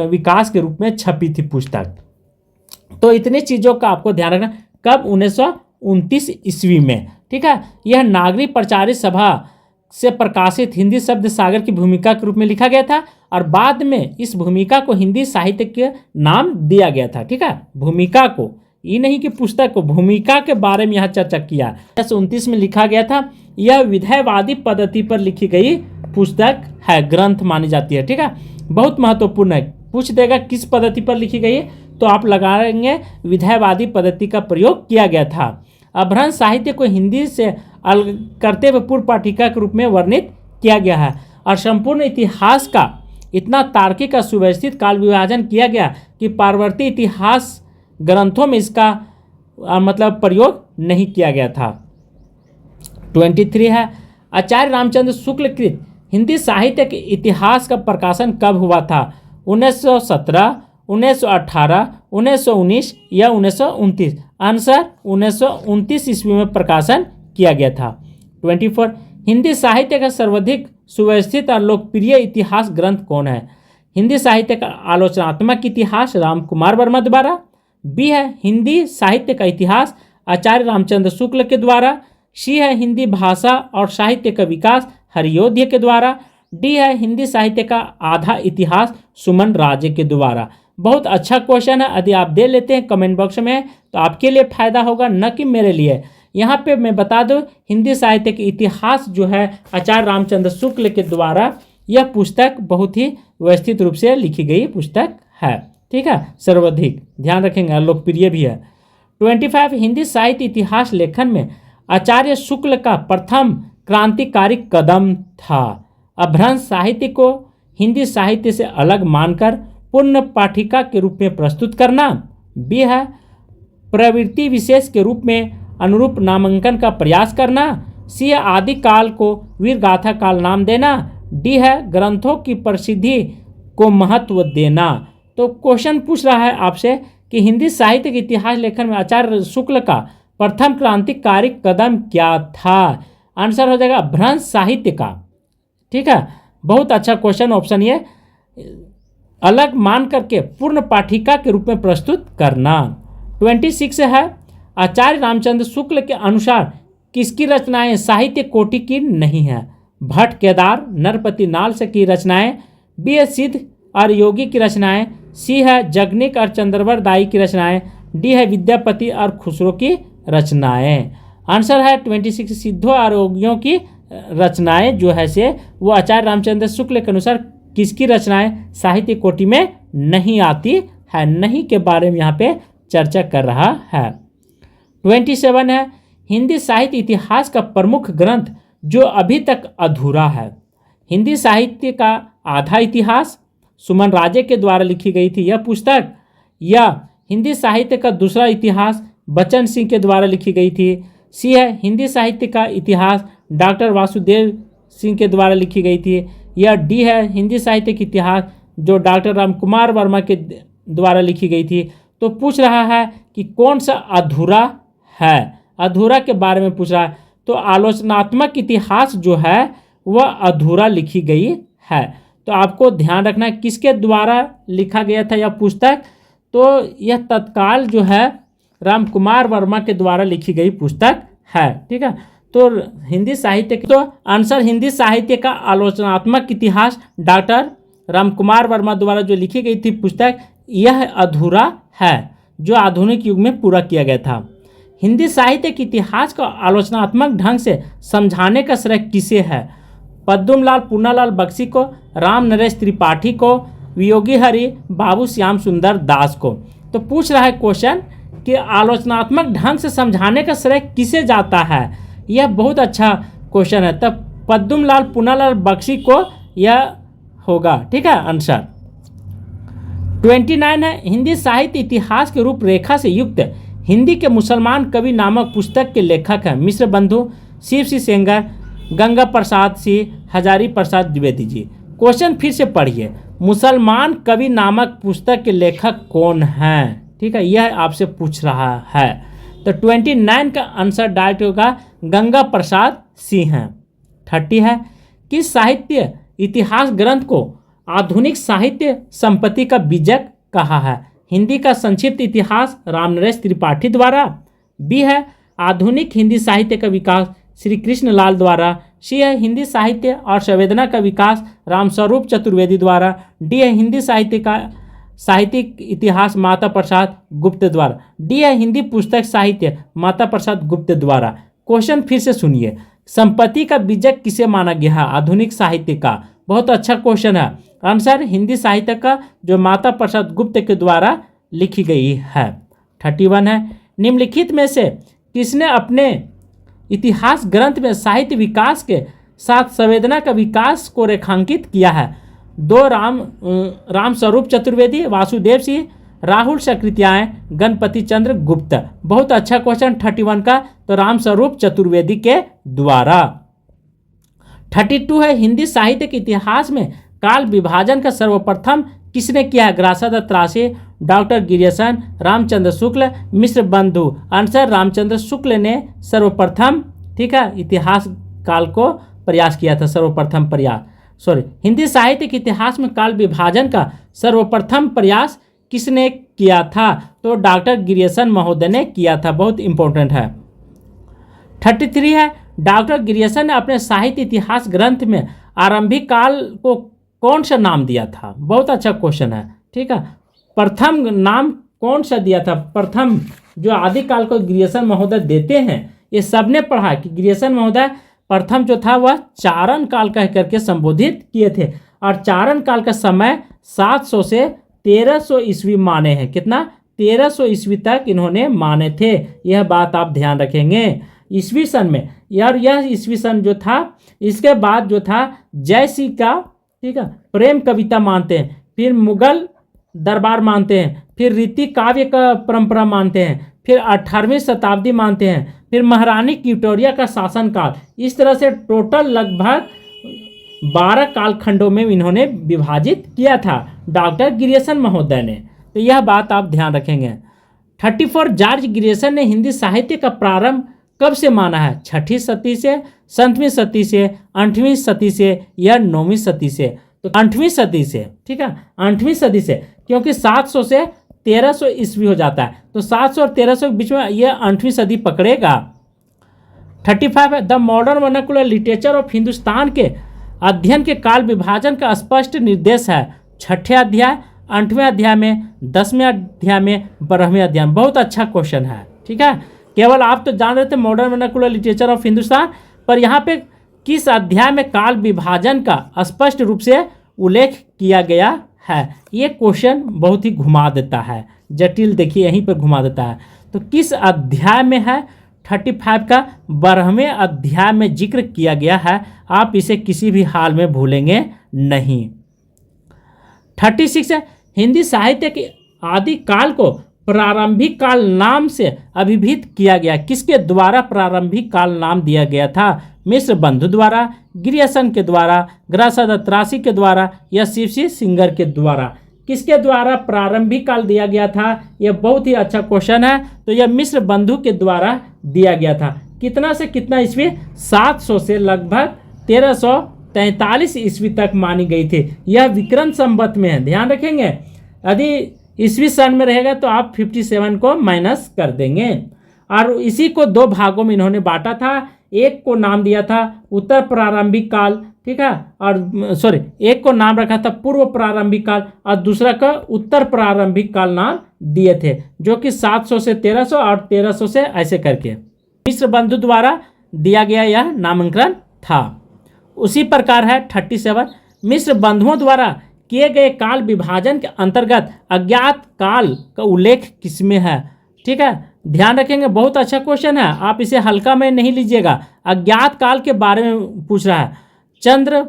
S1: विकास के रूप में छपी थी पुस्तक। तो इतनी चीज़ों का आपको ध्यान रखना। कब? 1929 ईस्वी में। ठीक है, यह नागरिक प्रचारित सभा से प्रकाशित हिंदी शब्द सागर की भूमिका के रूप में लिखा गया था और बाद में इस भूमिका को हिंदी साहित्य के नाम दिया गया था। ठीक है, भूमिका को, ये नहीं कि पुस्तक को, भूमिका के बारे में यहाँ चर्चा किया। 1929 में लिखा गया था। यह विधेयवादी पद्धति पर लिखी गई पुस्तक है, ग्रंथ मानी जाती है। ठीक है, बहुत महत्वपूर्ण है, पूछ देगा किस पद्धति पर लिखी गई है, तो आप लगाएंगे विधेयवादी पद्धति का प्रयोग किया गया था। अपभ्रंश साहित्य को हिंदी से अलग करते हुए पूर्व पाठिका के रूप में वर्णित किया गया है और संपूर्ण इतिहास का इतना तार्किक और सुव्यवस्थित काल विभाजन किया गया कि पारवर्ती इतिहास ग्रंथों में इसका मतलब प्रयोग नहीं किया गया था। 23 है, आचार्य रामचंद्र शुक्ल कृत हिंदी साहित्य के इतिहास का प्रकाशन कब हुआ था? 1917, 1918, 1919 या 1929? आंसर 1929 ईस्वी में प्रकाशन किया गया था। 24, हिंदी साहित्य का सर्वाधिक सुव्यवस्थित और लोकप्रिय इतिहास ग्रंथ कौन है? हिंदी साहित्य का आलोचनात्मक इतिहास रामकुमार वर्मा द्वारा। बी है हिंदी साहित्य का इतिहास आचार्य रामचंद्र शुक्ल के द्वारा। सी है हिंदी भाषा और साहित्य का विकास हरियोध्य के द्वारा। डी है हिंदी साहित्य का आधा इतिहास सुमन राजे के द्वारा। बहुत अच्छा क्वेश्चन है, यदि आप दे लेते हैं कमेंट बॉक्स में तो आपके लिए फायदा होगा, न कि मेरे लिए। यहाँ पे मैं बता दूं, हिंदी साहित्य के इतिहास जो है आचार्य रामचंद्र शुक्ल के द्वारा, यह पुस्तक बहुत ही व्यवस्थित रूप से लिखी गई पुस्तक है। ठीक है, सर्वाधिक ध्यान रखेंगे, लोकप्रिय भी है। 25, हिंदी साहित्य इतिहास लेखन में आचार्य शुक्ल का प्रथम क्रांतिकारी कदम था अपभ्रंश साहित्य को हिंदी साहित्य से अलग मानकर पूर्ण पाठिका के रूप में प्रस्तुत करना। बी है प्रवृत्ति विशेष के रूप में अनुरूप नामांकन का प्रयास करना। सी है आदि काल को वीर गाथा काल नाम देना। डी है ग्रंथों की प्रसिद्धि को महत्व देना। तो क्वेश्चन पूछ रहा है आपसे कि हिंदी साहित्य के इतिहास लेखन में आचार्य शुक्ल का प्रथम क्रांतिकारी कदम क्या था? आंसर हो जाएगा अपभ्रंश साहित्य का। ठीक है, बहुत अच्छा क्वेश्चन, ऑप्शन ये, अलग मान करके पूर्ण पाठिका के रूप में प्रस्तुत करना। 26 है, आचार्य रामचंद्र शुक्ल के अनुसार किसकी रचनाएं साहित्य कोटि की नहीं है? भट्ट केदार नरपति नाल से की रचनाएं। बी है सिद्ध और योगी की रचनाएं। सी है जगनिक और चंद्रवर दाई की रचनाएं। डी है विद्यापति और खुसरो की रचनाएं। आंसर है 26 सिद्धों और योगियों की रचनाएं जो है से वो आचार्य रामचंद्र शुक्ल के अनुसार किसकी रचनाएं साहित्य कोटि में नहीं आती है, नहीं के बारे में यहाँ पे चर्चा कर रहा है। 27 है, हिंदी साहित्य इतिहास का प्रमुख ग्रंथ जो अभी तक अधूरा है। हिंदी साहित्य का आधा इतिहास सुमन राजे के द्वारा लिखी गई थी यह पुस्तक, या हिंदी साहित्य का दूसरा इतिहास बच्चन सिंह के द्वारा लिखी गई थी। सी है हिंदी साहित्य का इतिहास डॉक्टर वासुदेव सिंह के द्वारा लिखी गई थी। या डी है हिंदी साहित्य का इतिहास जो डॉक्टर रामकुमार वर्मा के द्वारा लिखी गई थी। तो पूछ रहा है कि कौन सा अधूरा है, अधूरा के बारे में पूछ रहा है। तो आलोचनात्मक इतिहास जो है वह अधूरा लिखी गई है। तो आपको ध्यान रखना है किसके द्वारा लिखा गया था यह पुस्तक। तो यह तत्काल जो है रामकुमार वर्मा के द्वारा लिखी गई पुस्तक है। ठीक है, तो हिंदी साहित्य तो आंसर हिंदी साहित्य का आलोचनात्मक इतिहास डॉक्टर रामकुमार वर्मा द्वारा जो लिखी गई थी पुस्तक, यह अधूरा है जो आधुनिक युग में पूरा किया गया था। हिंदी साहित्य के इतिहास को आलोचनात्मक ढंग से समझाने का श्रेय किसे है? पद्मलाल पूर्णालाल बख्शी को, राम नरेश त्रिपाठी को, वियोगी हरि बाबू श्याम सुंदर दास को। तो पूछ रहा है क्वेश्चन कि आलोचनात्मक ढंग से समझाने का श्रेय किसे जाता है? यह बहुत अच्छा क्वेश्चन है, तब पद्मलाल पूर्णालाल बख्शी को यह होगा। ठीक है, आंसर 29 है, हिंदी साहित्य इतिहास के रूपरेखा से युक्त हिंदी के मुसलमान कवि नामक पुस्तक के लेखक हैं मिश्र बंधु, शिव सिंह सेंगर, गंगा प्रसाद सिंह, हजारी प्रसाद द्विवेदी जी। क्वेश्चन फिर से पढ़िए, मुसलमान कवि नामक पुस्तक के लेखक कौन हैं? ठीक है, यह आपसे पूछ रहा है। तो 29 का आंसर डायरेक्ट होगा गंगा प्रसाद सिंह हैं। 30 है, किस साहित्य इतिहास ग्रंथ को आधुनिक साहित्य संपत्ति का बीजक कहा है? हिंदी का संक्षिप्त इतिहास राम नरेश त्रिपाठी द्वारा। बी है आधुनिक हिंदी साहित्य का विकास श्री कृष्ण लाल द्वारा। सी है हिंदी साहित्य और संवेदना का विकास रामस्वरूप चतुर्वेदी द्वारा। डी है हिंदी साहित्य का साहित्यिक इतिहास माता प्रसाद गुप्त द्वारा। डी है हिंदी पुस्तक साहित्य माता प्रसाद गुप्त द्वारा। क्वेश्चन फिर से सुनिए, संपत्ति का बीजक किसे माना गया है आधुनिक साहित्य का? बहुत अच्छा क्वेश्चन है। आंसर हिंदी साहित्य का जो माता प्रसाद गुप्त के द्वारा लिखी गई है। 31 है, निम्नलिखित में से किसने अपने इतिहास ग्रंथ में साहित्य विकास के साथ संवेदना का विकास को रेखांकित किया है? दो रामस्वरूप चतुर्वेदी, वासुदेव सिंह, राहुल सकृत्याय, गणपति चंद्र गुप्त। बहुत अच्छा क्वेश्चन 31 का, तो रामस्वरूप चतुर्वेदी के द्वारा। 32 है, हिंदी साहित्य के इतिहास में काल विभाजन का सर्वप्रथम किसने किया है? ग्रासा दत्त त्रासी, डॉक्टर गिरियसन, रामचंद्र शुक्ल, मिश्र बंधु। आंसर रामचंद्र शुक्ल ने सर्वप्रथम, ठीक है, इतिहास काल को प्रयास किया था, सर्वप्रथम प्रयास। हिंदी साहित्य के इतिहास में काल विभाजन का सर्वप्रथम प्रयास किसने किया था? तो डॉक्टर गिरियसन महोदय ने किया था। बहुत इंपॉर्टेंट है। 33 है, डॉक्टर गिरियसन ने अपने साहित्य इतिहास ग्रंथ में आरंभिक काल को कौन सा नाम दिया था? बहुत अच्छा क्वेश्चन है, ठीक है। प्रथम नाम कौन सा दिया था? प्रथम जो आदिकाल को गिरियसन महोदय देते हैं, ये सबने पढ़ा कि गिरियसन महोदय प्रथम जो था वह चारण काल कह करके संबोधित किए थे, और चारण काल का समय 700 से 1300 ईस्वी माने हैं। कितना? 1300 ईस्वी तक इन्होंने माने थे। यह बात आप ध्यान रखेंगे। ईस्वी सन में, यार यह ईस्वी सन जो था, इसके बाद जो था जयसिंह का, ठीक है, प्रेम कविता मानते हैं, फिर मुगल दरबार मानते हैं, फिर रीति काव्य का परंपरा मानते हैं, फिर 18वीं शताब्दी मानते हैं, फिर महारानी विक्टोरिया का शासनकाल। इस तरह से टोटल लगभग 12 कालखंडों में इन्होंने विभाजित किया था डॉक्टर गिरियसन महोदय ने। तो यह बात आप ध्यान रखेंगे। 34, जॉर्ज गिरियसन ने हिंदी साहित्य का प्रारंभ कब से माना है? 6वीं सदी से, 7वीं सदी से, 8वीं सदी से या 9वीं सदी से? तो 8वीं सदी से, ठीक है, 8वीं सदी से, क्योंकि 700 से 1300 ईस्वी हो जाता है, तो 700 और 1300 के बीच में यह 8वीं सदी पकड़ेगा। 35 है, the modern vernacular literature of Hindustan के अध्ययन के काल विभाजन का स्पष्ट निर्देश है। 6ठे अध्याय, 8वें अध्याय में, 10वें अध्याय में, 12वें अध्याय में। बहुत अच्छा क्वेश्चन है, ठीक है। केवल आप तो जान रहे थे modern vernacular literature of Hindustan, पर यहाँ पे किस अध्याय में काल विभाजन का स्पष्ट रूप से उल्लेख किया गया है? ये क्वेश्चन बहुत ही घुमा देता है, जटिल, देखिए यहीं पर घुमा देता है। तो किस अध्याय में है? 35 का 12वें अध्याय में जिक्र किया गया है। आप इसे किसी भी हाल में भूलेंगे नहीं। 36 है, हिंदी साहित्य के आदि काल को प्रारंभिक काल नाम से अभिहित किया गया। किसके द्वारा प्रारंभिक काल नाम दिया गया था? मिश्र बंधु द्वारा, गिरियसन के द्वारा, ग्रासा दत्त त्रासी के द्वारा या शिवसी सिंगर के द्वारा? किसके द्वारा प्रारंभिक काल दिया गया था? यह बहुत ही अच्छा क्वेश्चन है। तो यह मिश्र बंधु के द्वारा दिया गया था। कितना से कितना ईस्वी? 700 से लगभग 1343 ईस्वी तक मानी गई थी। यह विक्रम संवत में है, ध्यान रखेंगे। यदि ईस्वी सन में रहेगा तो आप 57 को माइनस कर देंगे। और इसी को 2 भागों में इन्होंने बांटा था। एक को नाम दिया था उत्तर प्रारंभिक काल, ठीक है, और एक को नाम रखा था पूर्व प्रारंभिक काल, और दूसरा का उत्तर प्रारंभिक काल नाम दिए थे, जो कि 700 से 1300 और 1300 से ऐसे करके मिश्र बंधु द्वारा दिया गया यह नामांकन था। उसी प्रकार है 37, मिश्र बंधुओं द्वारा किए गए काल विभाजन के अंतर्गत अज्ञात काल का उल्लेख किसमें है? ठीक है, ध्यान रखेंगे, बहुत अच्छा क्वेश्चन है, आप इसे हल्का में नहीं लीजिएगा। अज्ञात काल के बारे में पूछ रहा है। चंद्र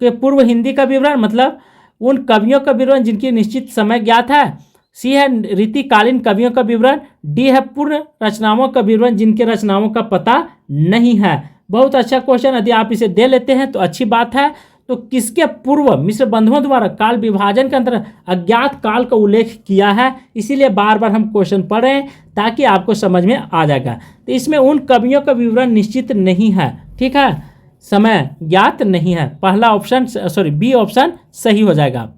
S1: के पूर्व हिंदी का विवरण, मतलब उन कवियों का विवरण जिनकी निश्चित समय ज्ञात है। सी है रीतिकालीन कवियों का विवरण। डी है पूर्ण रचनाओं का विवरण जिनके रचनाओं का पता नहीं है। बहुत अच्छा क्वेश्चन, यदि आप इसे दे लेते हैं तो अच्छी बात है। तो किसके पूर्व मिश्र बंधुओं द्वारा काल विभाजन के अंदर अज्ञात काल का उल्लेख किया है? इसीलिए बार बार हम क्वेश्चन पढ़ रहे हैं ताकि आपको समझ में आ जाएगा। तो इसमें उन कवियों का विवरण निश्चित नहीं है, ठीक है, समय ज्ञात नहीं है। पहला ऑप्शन बी ऑप्शन सही हो जाएगा।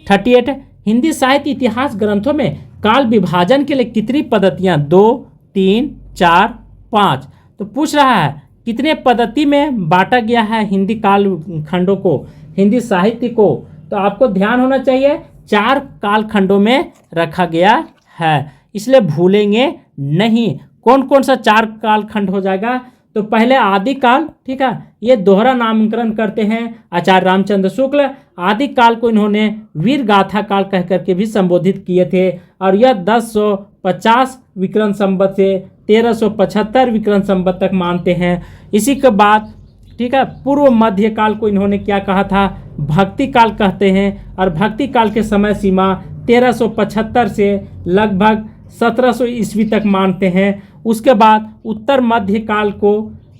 S1: 38, हिंदी साहित्य इतिहास ग्रंथों में काल विभाजन के लिए कितनी पद्धतियाँ? 2, 3, 4, 5। तो पूछ रहा है कितने पद्धति में बांटा गया है हिंदी काल खंडों को, हिंदी साहित्य को। तो आपको ध्यान होना चाहिए 4 काल खंडों में रखा गया है, इसलिए भूलेंगे नहीं। कौन कौन सा 4 काल खंड हो जाएगा? तो पहले आदिकाल, ठीक है, ये दोहरा नामकरण करते हैं आचार्य रामचंद्र शुक्ल। आदिकाल को इन्होंने वीर गाथा काल कह करके भी संबोधित किए थे, और यह 1050 विक्रम संवत से 1375 विक्रम संवत तक मानते हैं। इसी के बाद, ठीक है, पूर्व मध्य काल को इन्होंने क्या कहा था? भक्ति काल कहते हैं, और भक्ति काल के समय सीमा 1375 से लगभग 1700 ईस्वी तक मानते हैं। उसके बाद उत्तर मध्य काल को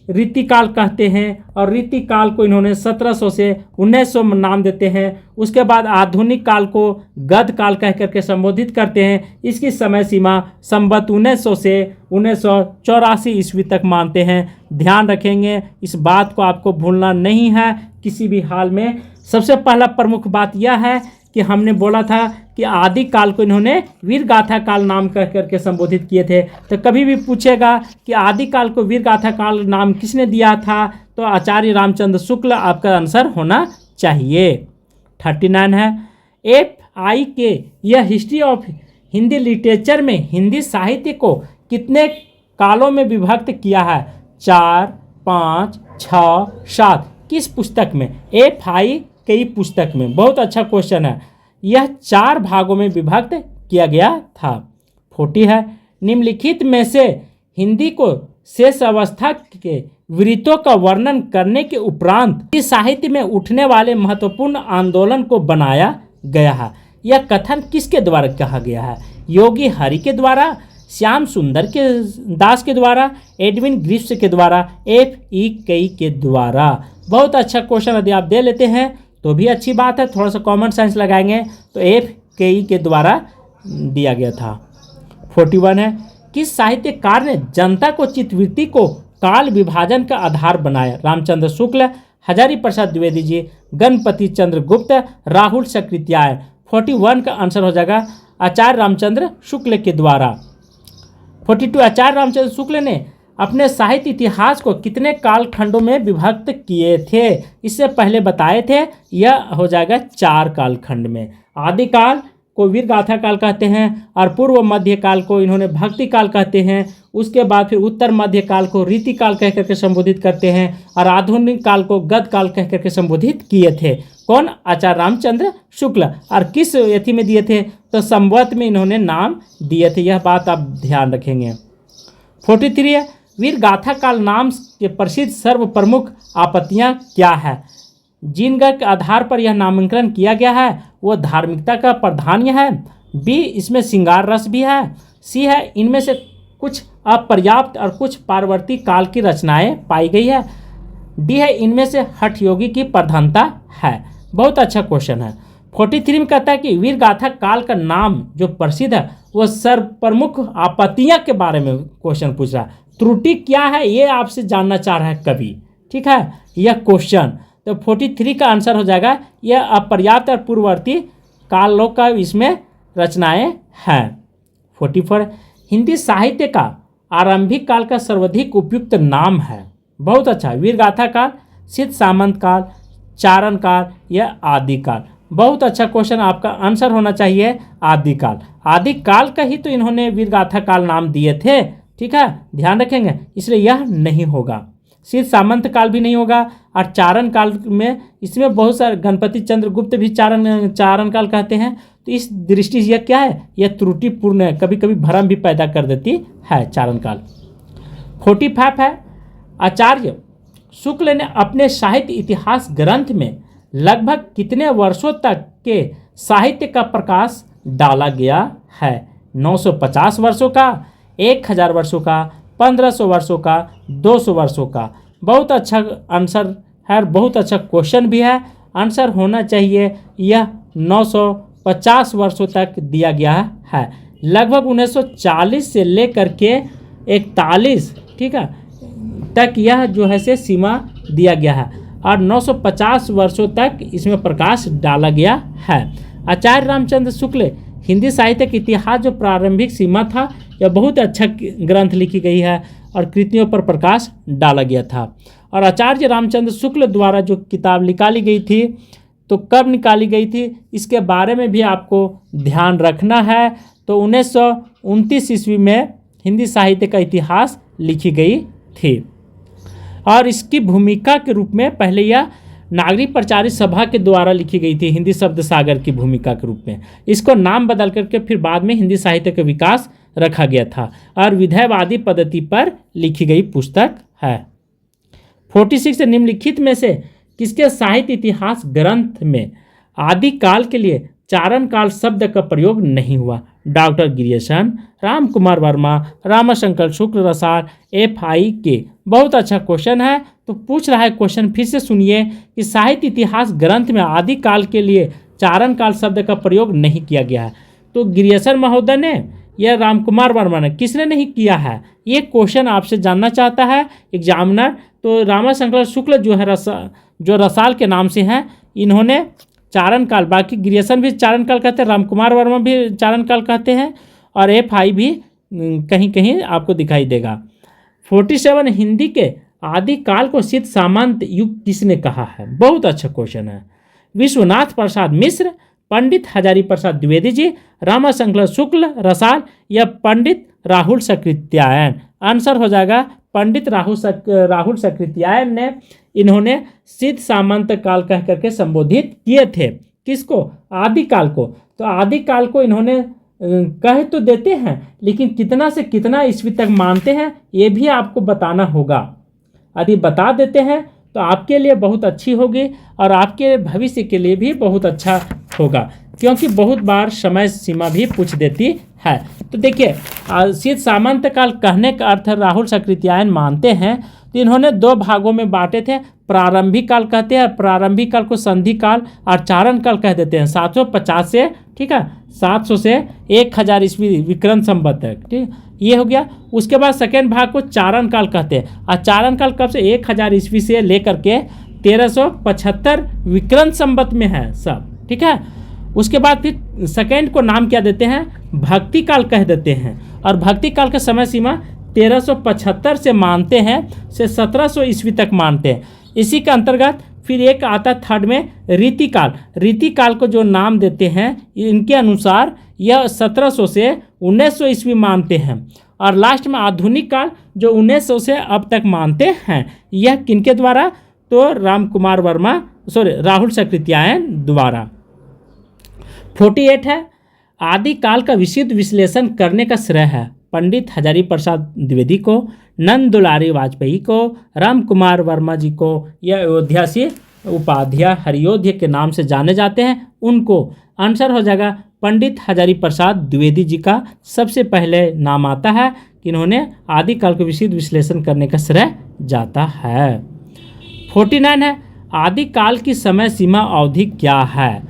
S1: रीतिकाल कहते हैं, और रीतिकाल को इन्होंने 1700 से 1900 नाम देते हैं। उसके बाद आधुनिक काल को गद काल कह करके संबोधित करते हैं। इसकी समय सीमा संवत 1900 से 1984 ईस्वी तक मानते हैं। ध्यान रखेंगे, इस बात को आपको भूलना नहीं है किसी भी हाल में। सबसे पहला प्रमुख बात यह है कि हमने बोला था कि आदि काल को इन्होंने वीर गाथा काल नाम कह करके संबोधित किए थे। तो कभी भी पूछेगा कि आदि काल को वीर गाथा काल नाम किसने दिया था, तो आचार्य रामचंद्र शुक्ल आपका आंसर होना चाहिए। 39 है, FI यह हिस्ट्री ऑफ हिंदी लिटरेचर में हिंदी साहित्य को कितने कालों में विभक्त किया है? 4, 5, 6, 7। किस पुस्तक में? FI कई पुस्तक में। बहुत अच्छा क्वेश्चन है। यह 4 भागों में विभक्त किया गया था। 40 है, निम्नलिखित में से हिंदी को शेष अवस्था के वृत्तों का वर्णन करने के उपरांत इस साहित्य में उठने वाले महत्वपूर्ण आंदोलन को बनाया गया है। यह कथन किसके द्वारा कहा गया है? योगी हरि के द्वारा, श्याम सुंदर के दास के द्वारा, एडविन ग्रिफ्स के द्वारा, FE के द्वारा। बहुत अच्छा क्वेश्चन यदि आप दे लेते हैं तो भी अच्छी बात है। थोड़ा सा कॉमन सेंस लगाएंगे तो FE के द्वारा दिया गया था। 41 है, किस साहित्यकार ने जनता को चित्तवृत्ति को काल विभाजन का आधार बनाया? रामचंद्र शुक्ल, हजारी प्रसाद द्विवेदी जी, गणपति चंद्र गुप्त, राहुल सकृत्याय। 41 का आंसर हो जाएगा आचार्य रामचंद्र शुक्ल के द्वारा। 42, आचार्य रामचंद्र शुक्ल ने अपने साहित्य इतिहास को कितने काल खंडों में विभक्त किए थे? इससे पहले बताए थे, यह हो जाएगा 4 काल खंड में। आदिकाल को वीर गाथा काल कहते हैं, और पूर्व मध्य काल को इन्होंने भक्ति काल कहते हैं। उसके बाद फिर उत्तर मध्य काल को रीति काल कह करके संबोधित करते हैं, और आधुनिक काल को गद काल कह करके संबोधित किए थे। कौन? आचार्य रामचंद्र शुक्ल। और किस यथि में दिए थे? तो संवत में इन्होंने नाम दिए थे। यह बात आप ध्यान रखेंगे। 43 है, वीर गाथा काल नाम के प्रसिद्ध सर्व प्रमुख आपत्तियां क्या है? जिनका के आधार पर यह नामांकन किया गया है वो धार्मिकता का प्राधान्य है। B, इसमें श्रृंगार रस भी है। C है, इनमें से कुछ अपर्याप्त और कुछ पारवर्ती काल की रचनाएं पाई गई है। D है, इनमें से हठ योगी की प्रधानता है। बहुत अच्छा क्वेश्चन है। 43 में कहता है कि वीर गाथा काल का नाम जो प्रसिद्ध है वो सर्व प्रमुख आपत्तियां के बारे में क्वेश्चन पूछ रहा है। त्रुटि क्या है ये आपसे जानना चाह रहा है कवि, ठीक है, यह क्वेश्चन। तो 43 का आंसर हो जाएगा यह अपर्याप्त और पूर्ववर्ती कालों का इसमें रचनाएं हैं। 44, हिंदी साहित्य का आरंभिक काल का सर्वाधिक उपयुक्त नाम है? बहुत अच्छा, वीर गाथा काल, सिद्ध सामंत काल, चारण काल या आदिकाल। बहुत अच्छा क्वेश्चन, आपका आंसर होना चाहिए आदिकाल। आदिकाल का ही तो इन्होंने वीर गाथा काल नाम दिए थे, ठीक है, ध्यान रखेंगे, इसलिए यह नहीं होगा। सिद्ध सामंत काल भी नहीं होगा, और चारण काल में इसमें बहुत सारे गणपति चंद्र गुप्त भी चारण काल कहते हैं। तो इस दृष्टि से यह क्या है? यह त्रुटिपूर्ण है, कभी कभी भ्रम भी पैदा कर देती है चारण काल। 45 है, आचार्य शुक्ल ने अपने साहित्य इतिहास ग्रंथ में लगभग कितने वर्षों तक के साहित्य का प्रकाश डाला गया है? 950 वर्षों का, 1000 वर्षों का, 1500 वर्षों का, 200 वर्षों का। बहुत अच्छा आंसर है, बहुत अच्छा क्वेश्चन भी है। आंसर होना चाहिए यह 950 वर्षों तक दिया गया है। लगभग 1940 से लेकर के 41, ठीक है, तक यह जो है से सीमा दिया गया है, और 950 वर्षों तक इसमें प्रकाश डाला गया है। आचार्य रामचंद्र शुक्ल हिंदी साहित्य का इतिहास जो प्रारंभिक सीमा था यह बहुत अच्छा ग्रंथ लिखी गई है और कृतियों पर प्रकाश डाला गया था। और आचार्य रामचंद्र शुक्ल द्वारा जो किताब निकाली गई थी तो कब निकाली गई थी इसके बारे में भी आपको ध्यान रखना है। तो 1929 ईस्वी में हिंदी साहित्य का इतिहास लिखी गई थी और इसकी भूमिका के रूप में पहले यह नागरिक प्रचारित सभा के द्वारा लिखी गई थी, हिंदी शब्द सागर की भूमिका के रूप में। इसको नाम बदल करके फिर बाद में हिंदी साहित्य का विकास रखा गया था और विधेयवादी पद्धति पर लिखी गई पुस्तक है। 46 निम्नलिखित में से किसके साहित्य इतिहास ग्रंथ में आदिकाल के लिए चारण काल शब्द का प्रयोग नहीं हुआ? डॉक्टर गिरियसन, राम कुमार वर्मा, रामाशंकर शुक्ल, रसाल, FIK। बहुत अच्छा क्वेश्चन है। तो पूछ रहा है क्वेश्चन, फिर से सुनिए कि साहित्य इतिहास ग्रंथ में आदिकाल के लिए चारण काल शब्द का प्रयोग नहीं किया गया है। तो गिरियसन महोदय ने या राम कुमार वर्मा ने, किसने नहीं किया है? ये क्वेश्चन आपसे जानना चाहता है एग्जामिनर। तो रामाशंकर शुक्ल जो है जो रसाल के नाम से हैं, इन्होंने चारण काल, बाकी गिरियसन भी चारण काल कहते हैं, राम कुमार वर्मा भी चारण काल कहते हैं और FI भी कहीं कहीं आपको दिखाई देगा। 47 हिंदी के आदिकाल को सिद्ध सामंत युग किसने कहा है? बहुत अच्छा क्वेश्चन है। विश्वनाथ प्रसाद मिश्र, पंडित हजारी प्रसाद द्विवेदी जी, रामाशंकर शुक्ल, रसाल या पंडित राहुल सकृत्यायन? आंसर हो जाएगा पंडित राहुल सकृत्यायन ने इन्होंने सिद्ध सामंत काल कह करके संबोधित किए थे। किसको? आदिकाल को। तो आदिकाल को इन्होंने कह तो देते हैं लेकिन कितना से कितना ईस्वी तक मानते हैं ये भी आपको बताना होगा। यदि बता देते हैं तो आपके लिए बहुत अच्छी होगी और आपके भविष्य के लिए भी बहुत अच्छा होगा, क्योंकि बहुत बार समय सीमा भी पूछ देती है। तो देखिए, सिद्ध सामंत काल कहने का अर्थ राहुल सकृत्यायन मानते हैं। तो इन्होंने 2 भागों में बांटे थे। प्रारंभिक काल कहते हैं, प्रारंभिक काल को संधि काल और चारण काल कह देते हैं। 750 से, ठीक है, 700 से 1000 ईस्वी विक्रम संवत तक, ठीक, ये हो गया। उसके बाद सेकेंड भाग को चारण काल कहते हैं और चारण काल कब से? 1000 ईस्वी से लेकर के 1375 विक्रम संवत में है सब, ठीक है। उसके बाद फिर सेकेंड को नाम क्या देते हैं? भक्ति काल कह देते हैं और भक्ति काल का समय सीमा 1375 से मानते हैं से 1700 ईस्वी तक मानते हैं। इसी के अंतर्गत फिर एक आता थर्ड में रीतिकाल। रीतिकाल को जो नाम देते हैं इनके अनुसार यह 1700 से 1900 ईस्वी मानते हैं और लास्ट में आधुनिक काल जो 1900 से अब तक मानते हैं। यह किनके द्वारा? तो राम कुमार वर्मा, राहुल सकृत्यायन द्वारा। 48 है, आदिकाल का विशुद्ध विश्लेषण करने का श्रेय है पंडित हजारी प्रसाद द्विवेदी को, नंद दुलारी वाजपेयी को, राम कुमार वर्मा जी को या अयोध्या से उपाध्याय हरियोध्य के नाम से जाने जाते हैं उनको? आंसर हो जाएगा पंडित हजारी प्रसाद द्विवेदी जी का सबसे पहले नाम आता है कि इन्होंने आदिकाल को विशुद्ध विश्लेषण करने का श्रेय जाता है। 49 है, आदिकाल की समय सीमा अवधि क्या है?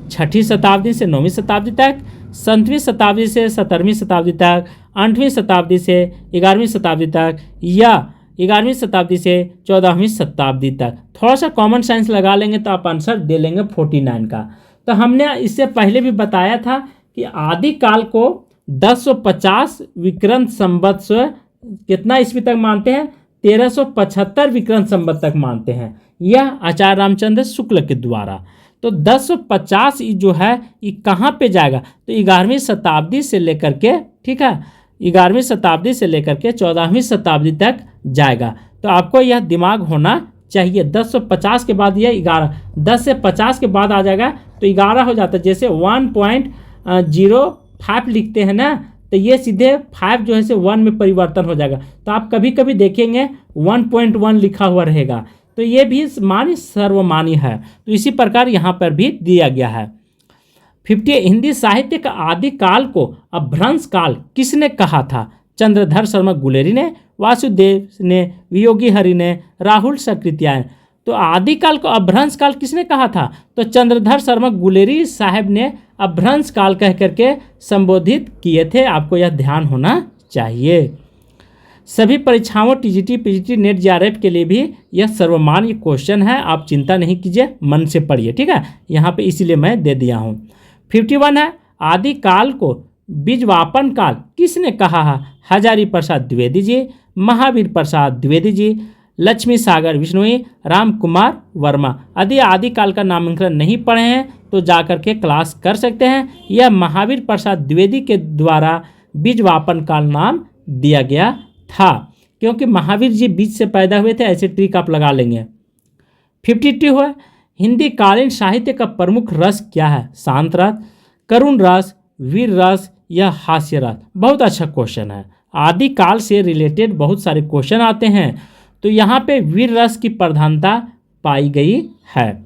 S1: 6वीं शताब्दी से 9वीं शताब्दी तक, 7वीं शताब्दी से 17वीं शताब्दी तक, 8वीं शताब्दी से 11वीं शताब्दी तक या 11वीं शताब्दी से 14वीं शताब्दी तक। थोड़ा सा कॉमन सेंस लगा लेंगे तो आप आंसर दे लेंगे 49 का। तो हमने इससे पहले भी बताया था कि आदिकाल को 1050 विक्रम संवत से कितना ईस्वी तक मानते हैं? 1375 विक्रम संवत तक मानते हैं, यह आचार्य रामचंद्र शुक्ल के द्वारा। तो 1050 जो है ये कहाँ पे जाएगा? तो 11वीं शताब्दी से लेकर के, ठीक है, 11वीं शताब्दी से लेकर के 14वीं शताब्दी तक जाएगा। तो आपको यह दिमाग होना चाहिए। 1050 के बाद यह 11, 10 से 50 के बाद आ जाएगा तो 11 हो जाता है। जैसे 1.05 लिखते हैं ना, तो ये सीधे 5 जो है से 1 में परिवर्तन हो जाएगा। तो आप कभी कभी देखेंगे 1.1 लिखा हुआ रहेगा, तो ये भी मान्य सर्वमान्य है। तो इसी प्रकार यहाँ पर भी दिया गया है। 50 हिंदी साहित्य का आदिकाल को अभ्रंश काल किसने कहा था? चंद्रधर शर्मा गुलेरी ने, वासुदेव ने, वियोगी हरि ने, राहुल सकृत्यायन। तो आदिकाल को अभ्रंश काल किसने कहा था? तो चंद्रधर शर्मा गुलेरी साहब ने अभ्रंश काल कह करके संबोधित किए थे। आपको यह ध्यान होना चाहिए। सभी परीक्षाओं TGT, PGT, नेट, JRF के लिए भी यह सर्वमान्य क्वेश्चन है। आप चिंता नहीं कीजिए, मन से पढ़िए, ठीक है। यहाँ पे इसीलिए मैं दे दिया हूँ। 51 है, आदिकाल को बीजवापन काल किसने कहा है? हजारी प्रसाद द्विवेदी जी, महावीर प्रसाद द्विवेदी जी, लक्ष्मी सागर बिश्नोई, राम कुमार वर्मा। यदि आदिकाल का नामांकन नहीं पढ़े हैं तो जाकर के क्लास कर सकते हैं। यह महावीर प्रसाद द्विवेदी के द्वारा बीजवापन काल नाम दिया गया था, क्योंकि महावीर जी बीज से पैदा हुए थे। ऐसे ट्रिक आप लगा लेंगे। 52 है, हिंदी कालीन साहित्य का प्रमुख रस क्या है? शांत रस, करुण रस, वीर रस या हास्य रस? बहुत अच्छा क्वेश्चन है। आदिकाल से रिलेटेड बहुत सारे क्वेश्चन आते हैं, तो यहाँ पे वीर रस की प्रधानता पाई गई है।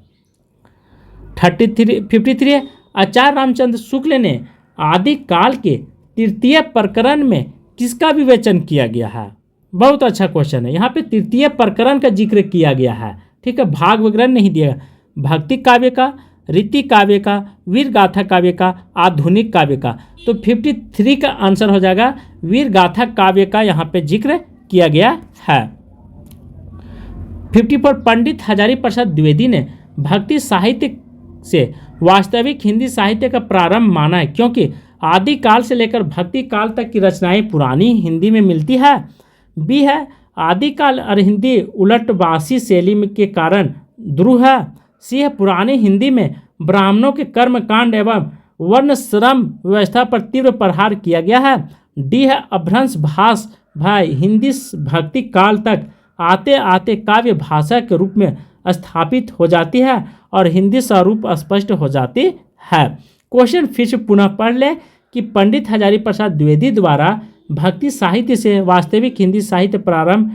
S1: 53 है, आचार्य रामचंद्र शुक्ल ने आदिकाल के तृतीय प्रकरण में किसका विवेचन किया गया है? बहुत अच्छा क्वेश्चन है। यहाँ पे तृतीय प्रकरण का जिक्र किया गया है, ठीक है, भाग वगैरह नहीं दिया। भक्ति काव्य का, रीति काव्य का, वीर गाथा काव्य का, आधुनिक काव्य का। तो 53 का आंसर हो जाएगा वीर गाथा काव्य का यहाँ पे जिक्र किया गया है। 54 पंडित हजारी प्रसाद द्विवेदी ने भक्ति साहित्य से वास्तविक हिंदी साहित्य का प्रारंभ माना है, क्योंकि आदिकाल से लेकर भक्ति काल तक की रचनाएं पुरानी हिंदी में मिलती है। बी है, आदिकाल और हिंदी उलटवासी शैली के कारण ध्रुव है। सी है, पुरानी हिंदी में ब्राह्मणों के कर्म कांड एवं वर्ण श्रम व्यवस्था पर तीव्र प्रहार किया गया है। डी है, अभ्रंश भाष भाई हिंदी भक्ति काल तक आते आते काव्य भाषा के रूप में स्थापित हो जाती है और हिंदी स्वरूप स्पष्ट हो जाती है। क्वेश्चन फिर से पुनः पढ़ लें कि पंडित हजारी प्रसाद द्विवेदी द्वारा भक्ति साहित्य से वास्तविक हिंदी साहित्य प्रारंभ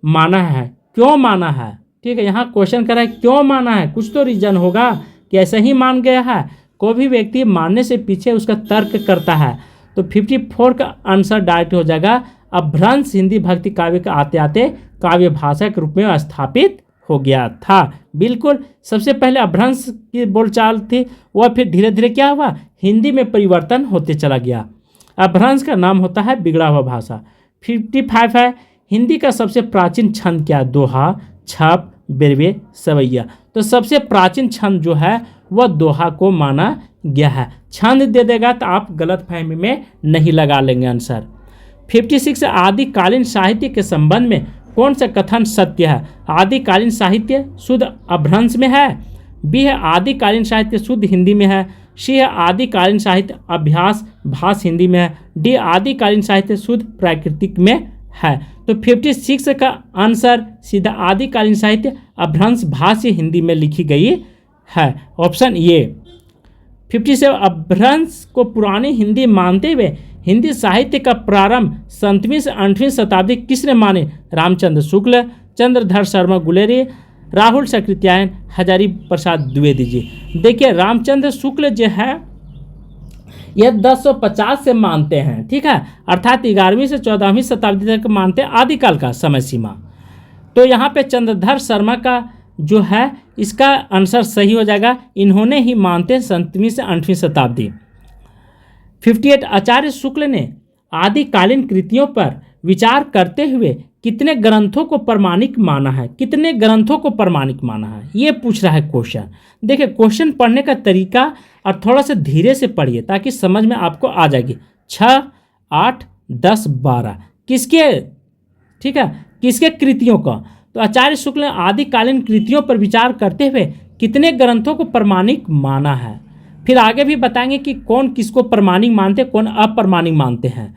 S1: माना है। क्यों माना है? ठीक है, यहाँ क्वेश्चन कर रहा है क्यों माना है। कुछ तो रीजन होगा कि ऐसे ही मान गया है। कोई भी व्यक्ति मानने से पीछे उसका तर्क करता है। तो 54 का आंसर डायरेक्ट हो जाएगा अभ्रंश हिंदी भक्ति काव्य का आते आते काव्य भाषा के रूप में स्थापित हो गया था। बिल्कुल, सबसे पहले अभ्रंश की बोलचाल थी, वह फिर धीरे धीरे क्या हुआ, हिंदी में परिवर्तन होते चला गया। अभ्रंश का नाम होता है बिगड़ा हुआ भाषा। 55 है, हिंदी का सबसे प्राचीन छंद क्या? दोहा, छप, बेरवे, सवैया। तो सबसे प्राचीन छंद जो है वह दोहा को माना गया है। छंद दे देगा तो आप गलत फहमी में नहीं लगा लेंगे आंसर। 56 आदिकालीन साहित्य के संबंध में कौन सा कथन सत्य है? आदिकालीन साहित्य शुद्ध अभ्रंश में है। बी है, आदिकालीन साहित्य शुद्ध हिंदी में है। सी है, आदिकालीन साहित्य अभ्यास भाष हिंदी में है। डी, आदिकालीन साहित्य शुद्ध प्राकृतिक में है। तो 56 का आंसर सीधा आदिकालीन साहित्य अभ्रंश भाष्य हिंदी में लिखी गई है, ऑप्शन ए। 57 अभ्रंश को पुरानी हिंदी मानते हुए हिंदी साहित्य का प्रारंभ 7वीं से 8वीं शताब्दी किसने माने? रामचंद्र शुक्ल, चंद्रधर शर्मा गुलेरी, राहुल सकृत्यायन, हजारी प्रसाद द्विवेदी जी। देखिए, रामचंद्र शुक्ल जो है यह 1050 से मानते हैं, ठीक है, अर्थात 11वीं से 14वीं शताब्दी तक मानते हैं आदिकाल का समय सीमा। तो यहाँ पे चंद्रधर शर्मा का जो है इसका आंसर सही हो जाएगा, इन्होंने ही मानते हैं 7वीं से 8वीं शताब्दी। 58 आचार्य शुक्ल ने आदिकालीन कृतियों पर विचार करते हुए कितने ग्रंथों को प्रमाणिक माना है? कितने ग्रंथों को प्रमाणिक माना है, ये पूछ रहा है क्वेश्चन। देखिए, क्वेश्चन पढ़ने का तरीका और थोड़ा सा धीरे से पढ़िए ताकि समझ में आपको आ जाएगी। 6, 8, 10, 12 किसके, ठीक है, किसके कृतियों का? तो आचार्य शुक्ल ने आदिकालीन कृतियों पर विचार करते हुए कितने ग्रंथों को प्रमाणिक माना है। फिर आगे भी बताएंगे कि कौन किसको प्रमाणिक मानते हैं, कौन अप्रमाणिक मानते हैं।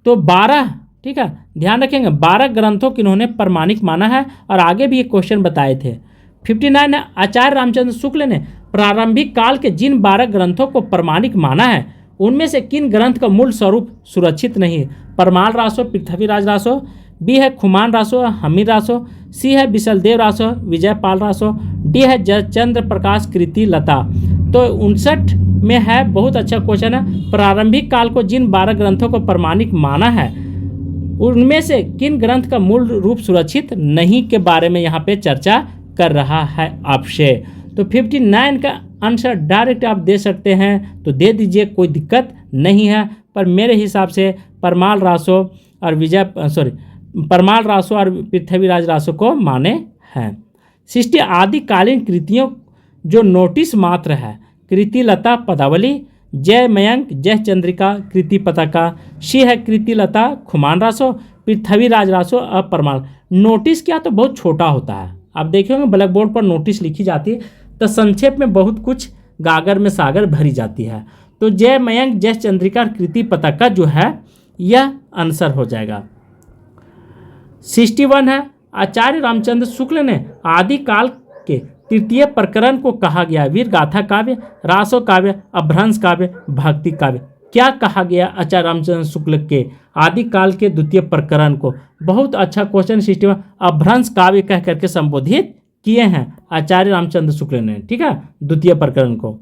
S1: तो 12, ठीक है, ध्यान रखेंगे, 12 ग्रंथों को इन्होंने प्रमाणिक माना है और आगे भी ये क्वेश्चन बताए थे। 59 है, आचार्य रामचंद्र शुक्ल ने प्रारंभिक काल के जिन 12 ग्रंथों को प्रमाणिक माना है उनमें से किन ग्रंथ का मूल स्वरूप सुरक्षित नहीं है? परमाल रासो, पृथ्वीराज रासो। बी है, खुमान रासो, हमीर रासो। सी है, विशलदेव रासो, विजयपाल रासो। डी है, जयचंद्र प्रकाश कृति लता। तो 59 में है, बहुत अच्छा क्वेश्चन है, प्रारंभिक काल को जिन 12 ग्रंथों को प्रमाणिक माना है उनमें से किन ग्रंथ का मूल रूप सुरक्षित नहीं के बारे में यहाँ पे चर्चा कर रहा है आपसे। तो 59 का आंसर डायरेक्ट आप दे सकते हैं तो दे दीजिए, कोई दिक्कत नहीं है, पर मेरे हिसाब से परमाल रासो और पृथ्वीराज रासो को माने हैं। 60 आदिकालीन कृतियों जो नोटिस मात्र है, कृति लता, पदावली, जय मयंक, जय चंद्रिका, कृति पताका, शी है कृति लता, खुमान रासो, पृथ्वी राज रासो, अपरमाल। नोटिस क्या तो बहुत छोटा होता है, आप देखेंगे ब्लैक बोर्ड पर नोटिस लिखी जाती है तो संक्षेप में बहुत कुछ गागर में सागर भरी जाती है। तो जय मयंक, जय चंद्रिका, कृति पताका जो है यह आंसर हो जाएगा। 61 है, आचार्य रामचंद्र शुक्ल ने आदि काल के तृतीय प्रकरण को कहा गया वीर गाथा काव्य, रासो काव्य, अभ्रंश काव्य, भक्ति काव्य। क्या कहा गया आचार्य रामचंद्र शुक्ल के आदि काल के द्वितीय प्रकरण को? बहुत अच्छा क्वेश्चन। 61 अभ्रंश काव्य कह करके संबोधित किए हैं आचार्य रामचंद्र शुक्ल ने, ठीक है, द्वितीय प्रकरण को।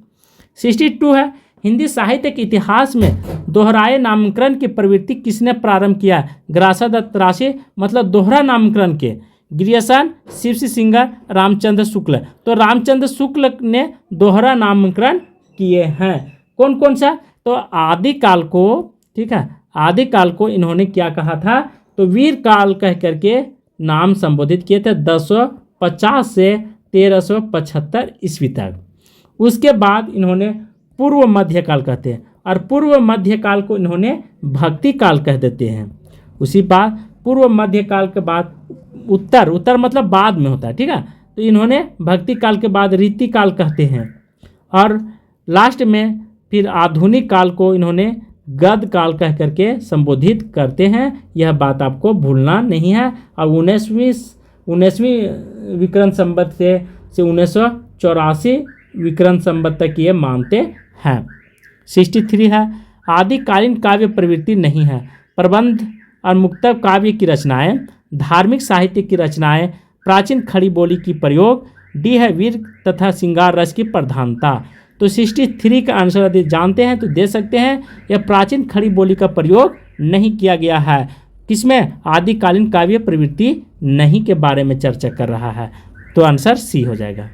S1: 62 है, हिंदी साहित्य के इतिहास में दोहराए नामकरण की प्रवृत्ति किसने प्रारंभ किया? ग्रासा दत्त राशि, मतलब दोहरा नामकरण के ग्रियसन, शिवसी सिंगर, रामचंद्र शुक्ल। तो रामचंद्र शुक्ल ने दोहरा नामकरण किए हैं। कौन कौन सा? तो आदिकाल को, ठीक है, आदिकाल को इन्होंने क्या कहा था? तो वीर काल कह करके नाम संबोधित किए थे 1050 से 1375 ईस्वी तक। उसके बाद इन्होंने पूर्व मध्यकाल कहते हैं, और पूर्व मध्यकाल को इन्होंने भक्ति काल कह देते हैं। उसी बाद पूर्व मध्यकाल के बाद उत्तर मतलब बाद में होता है, ठीक है, तो इन्होंने भक्ति काल के बाद रीति काल कहते हैं, और लास्ट में फिर आधुनिक काल को इन्होंने गद काल कह करके संबोधित करते हैं। यह बात आपको भूलना नहीं है। और 19वीं विक्रम संवत से 1984 विक्रम संवत तक ये मानते हैं। 63 है, आदिकालीन काव्य प्रवृत्ति नहीं है। प्रबंध और मुक्तक काव्य की रचनाएं, धार्मिक साहित्य की रचनाएं, प्राचीन खड़ी बोली की प्रयोग, डी है वीर तथा श्रृंगार रस की प्रधानता। तो 63 का आंसर यदि जानते हैं तो दे सकते हैं। यह प्राचीन खड़ी बोली का प्रयोग नहीं किया गया है। किसमें? आदिकालीन काव्य प्रवृत्ति नहीं के बारे में चर्चा कर रहा है, तो आंसर सी हो जाएगा।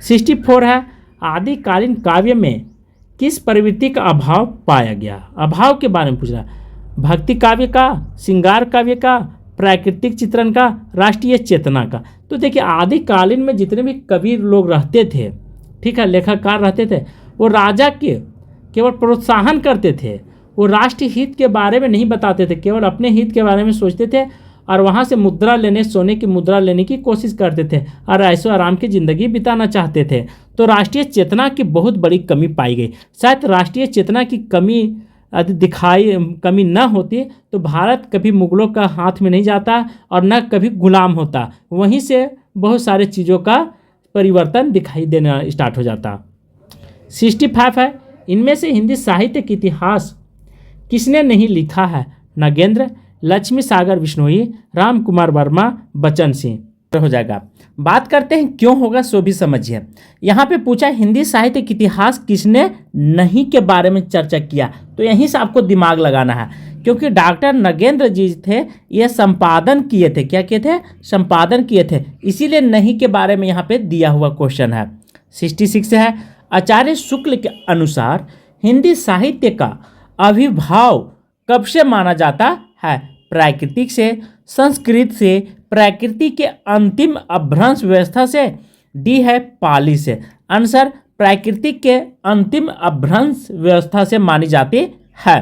S1: 64 है, आदिकालीन काव्य में किस प्रवृत्ति का अभाव पाया गया? अभाव के बारे में पूछ रहा है। भक्ति काव्य का, श्रृंगार काव्य का, प्राकृतिक चित्रण का, राष्ट्रीय चेतना का। तो देखिए आदिकालीन में जितने भी कवि लोग रहते थे, ठीक है, लेखककार रहते थे, वो राजा के केवल प्रोत्साहन करते थे। वो राष्ट्र हित के बारे में नहीं बताते थे, केवल अपने हित के बारे में सोचते थे, और वहाँ से मुद्रा लेने, सोने की मुद्रा लेने की कोशिश करते थे, और ऐशो आराम की ज़िंदगी बिताना चाहते थे। तो राष्ट्रीय चेतना की बहुत बड़ी कमी पाई गई। शायद राष्ट्रीय चेतना की कमी न होती तो भारत कभी मुगलों का हाथ में नहीं जाता और न कभी गुलाम होता। वहीं से बहुत सारे चीज़ों का परिवर्तन दिखाई देना स्टार्ट हो जाता। 65 है, इनमें से हिंदी साहित्य के इतिहास किसने नहीं लिखा है? नागेंद्र, लक्ष्मी सागर बिश्नोई, राम कुमार वर्मा, बच्चन सिंह। हो जाएगा। बात करते हैं क्यों होगा सो भी समझिए। यहाँ पे पूछा हिंदी साहित्य के इतिहास किसने नहीं के बारे में चर्चा किया, तो यहीं से आपको दिमाग लगाना है, क्योंकि डॉक्टर नगेंद्र जी थे, ये संपादन किए थे। क्या किए थे? संपादन किए थे, इसीलिए नहीं के बारे में यहाँ पे दिया हुआ क्वेश्चन है। 66 है, आचार्य शुक्ल के अनुसार हिंदी साहित्य का आविर्भाव कब से माना जाता है? प्राकृतिक से, संस्कृत से, प्रकृति के अंतिम अभ्रंश व्यवस्था से, डी है पाली से। आंसर प्राकृतिक के अंतिम अभ्रंश व्यवस्था से मानी जाती है।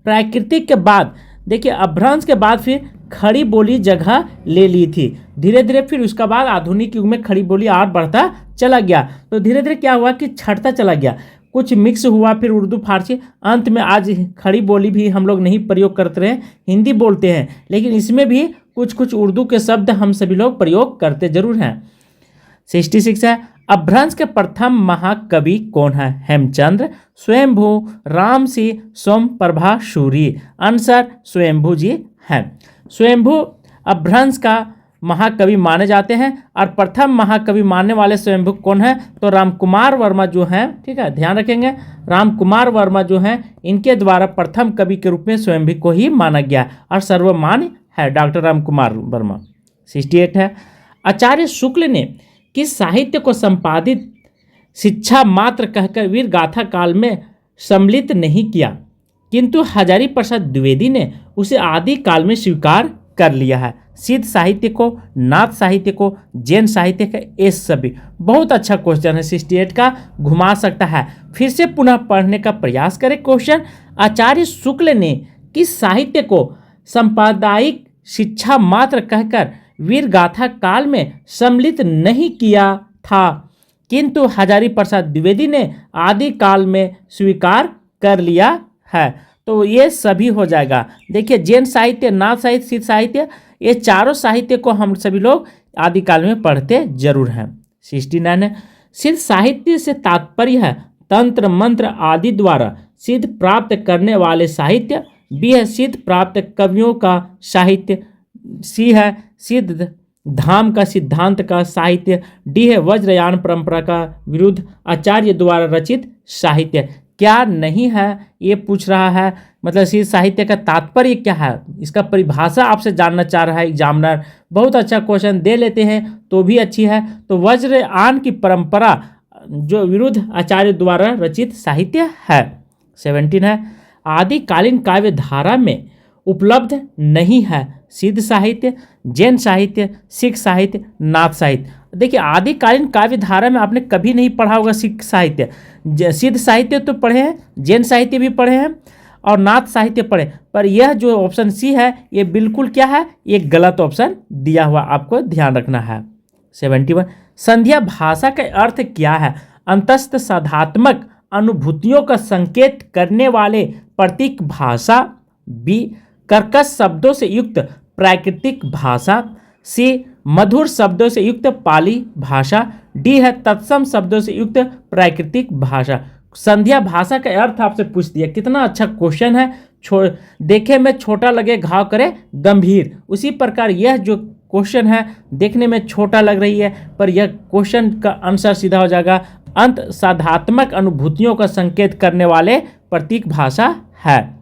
S1: प्राकृतिक के बाद देखिए अभ्रंश के बाद फिर खड़ी बोली जगह ले ली थी। धीरे धीरे फिर उसके बाद आधुनिक युग में खड़ी बोली और बढ़ता चला गया। तो धीरे धीरे क्या हुआ कि छटता चला गया, कुछ मिक्स हुआ, फिर उर्दू फारसी, अंत में आज खड़ी बोली भी हम लोग नहीं प्रयोग करते रहे, हिंदी बोलते हैं, लेकिन इसमें भी कुछ कुछ उर्दू के शब्द हम सभी लोग प्रयोग करते जरूर हैं। 66 है, अभ्रंश के प्रथम महाकवि कौन है? हेमचंद्र, स्वयंभू, रामसिंह, सोमप्रभा सूरी। आंसर स्वयंभू जी हैं। स्वयंभू अभ्रंश का महाकवि माने जाते हैं, और प्रथम महाकवि मानने वाले स्वयंभू कौन है? तो रामकुमार वर्मा जो हैं, ठीक है, ध्यान रखेंगे, रामकुमार वर्मा जो हैं, इनके द्वारा प्रथम कवि के रूप में स्वयंभू को ही माना गया और सर्वमान्य है डॉक्टर रामकुमार वर्मा। 68 है, आचार्य शुक्ल ने किस साहित्य को संपादित शिक्षा मात्र कहकर वीर गाथा काल में सम्मिलित नहीं किया, किंतु हजारी प्रसाद द्विवेदी ने उसे आदि काल में स्वीकार कर लिया है? सिद्ध साहित्य को, नाथ साहित्य को, जैन साहित्य का, ये सभी। बहुत अच्छा क्वेश्चन है, 68 का घुमा सकता है। फिर से पुनः पढ़ने का प्रयास करें क्वेश्चन। आचार्य शुक्ल ने किस साहित्य को सांप्रदायिक शिक्षा मात्र कहकर वीर गाथा काल में सम्मिलित नहीं किया था, किंतु हजारी प्रसाद द्विवेदी ने आदि काल में स्वीकार कर लिया है? तो ये सभी हो जाएगा। देखिए, जैन साहित्य, नाथ साहित्य, सिद्ध साहित्य, ये चारों साहित्य को हम सभी लोग आदिकाल में पढ़ते जरूर हैं। 69 है, सिद्ध साहित्य से तात्पर्य है तंत्र मंत्र आदि द्वारा सिद्ध प्राप्त करने वाले साहित्य। बी है सिद्ध प्राप्त कवियों का साहित्य। सी है सिद्ध धाम का सिद्धांत का साहित्य। डी है वज्रयान परंपरा का विरुद्ध आचार्य द्वारा रचित साहित्य। क्या नहीं है ये पूछ रहा है, मतलब सिद्ध साहित्य का तात्पर्य क्या है, इसका परिभाषा आपसे जानना चाह रहा है एग्जामिनर। बहुत अच्छा क्वेश्चन दे लेते हैं तो भी अच्छी है। तो वज्रयान की परंपरा जो विरुद्ध आचार्य द्वारा रचित साहित्य है। 17 है, आदिकालीन काव्य धारा में उपलब्ध नहीं है सिद्ध साहित्य, जैन साहित्य, सिख साहित्य, नाथ साहित्य। देखिए, आदिकालीन काव्य धारा में आपने कभी नहीं पढ़ा होगा सिख साहित्य। सिद्ध साहित्य तो पढ़े हैं, जैन साहित्य भी पढ़े हैं और नाथ साहित्य पढ़े, पर यह जो ऑप्शन सी है ये बिल्कुल क्या है, ये गलत ऑप्शन दिया हुआ, आपको ध्यान रखना है। 71, संध्या भाषा का अर्थ क्या है? अंतस्थ साधात्मक अनुभूतियों का संकेत करने वाले प्रतीक भाषा। बी, कर्कश शब्दों से युक्त प्राकृतिक भाषा। सी, मधुर शब्दों से युक्त पाली भाषा। डी है तत्सम शब्दों से युक्त प्राकृतिक भाषा। संध्या भाषा का अर्थ आपसे पूछ दिया, कितना अच्छा क्वेश्चन है। देखे में छोटा लगे घाव करे गंभीर, उसी प्रकार यह जो क्वेश्चन है देखने में छोटा लग रही है, पर यह क्वेश्चन का आंसर सीधा हो जाएगा अंत साधात्मक अनुभूतियों का संकेत करने वाले प्रतीक भाषा है।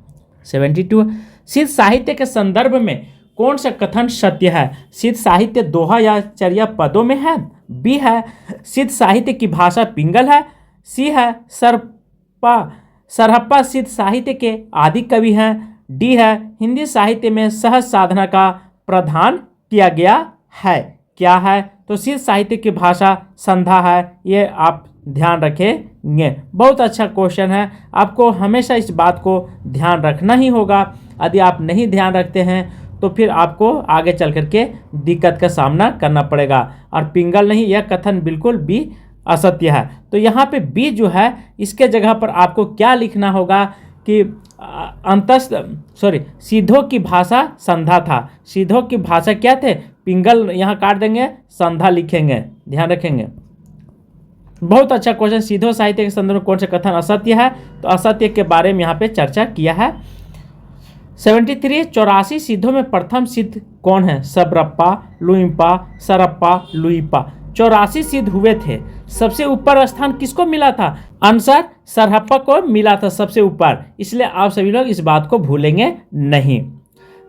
S1: 72, सिद्ध साहित्य के संदर्भ में कौन सा कथन सत्य है? सिद्ध साहित्य दोहा या चर्या पदों में है। बी है सिद्ध साहित्य की भाषा पिंगल है। सी है सरहप्पा सिद्ध साहित्य के आदि कवि हैं। डी है हिंदी साहित्य में सहज साधना का प्रदान किया गया है। क्या है? तो सिद्ध साहित्य की भाषा संधा है, ये आप ध्यान रखेंगे। बहुत अच्छा क्वेश्चन है, आपको हमेशा इस बात को ध्यान रखना ही होगा। यदि आप नहीं ध्यान रखते हैं तो फिर आपको आगे चल करके दिक्कत का सामना करना पड़ेगा। और पिंगल नहीं, यह कथन बिल्कुल भी असत्य है। तो यहाँ पे बी जो है इसके जगह पर आपको क्या लिखना होगा कि सीधों की भाषा संधा था। सीधों की भाषा क्या थे? पिंगल, यहाँ काट देंगे, संधा लिखेंगे, ध्यान रखेंगे। बहुत अच्छा क्वेश्चन। सीधो साहित्य के संदर्भ में कौन सा कथन असत्य है? तो असत्य के बारे में यहाँ पे चर्चा किया है। 73, 84 सिद्धों में प्रथम सिद्ध कौन है? सबरप्पा, लुइपा, सरप्पा, लुइपा। 84 सिद्ध हुए थे। सबसे ऊपर स्थान किसको मिला था? आंसर सरहप्पा को मिला था सबसे ऊपर, इसलिए आप सभी लोग इस बात को भूलेंगे नहीं।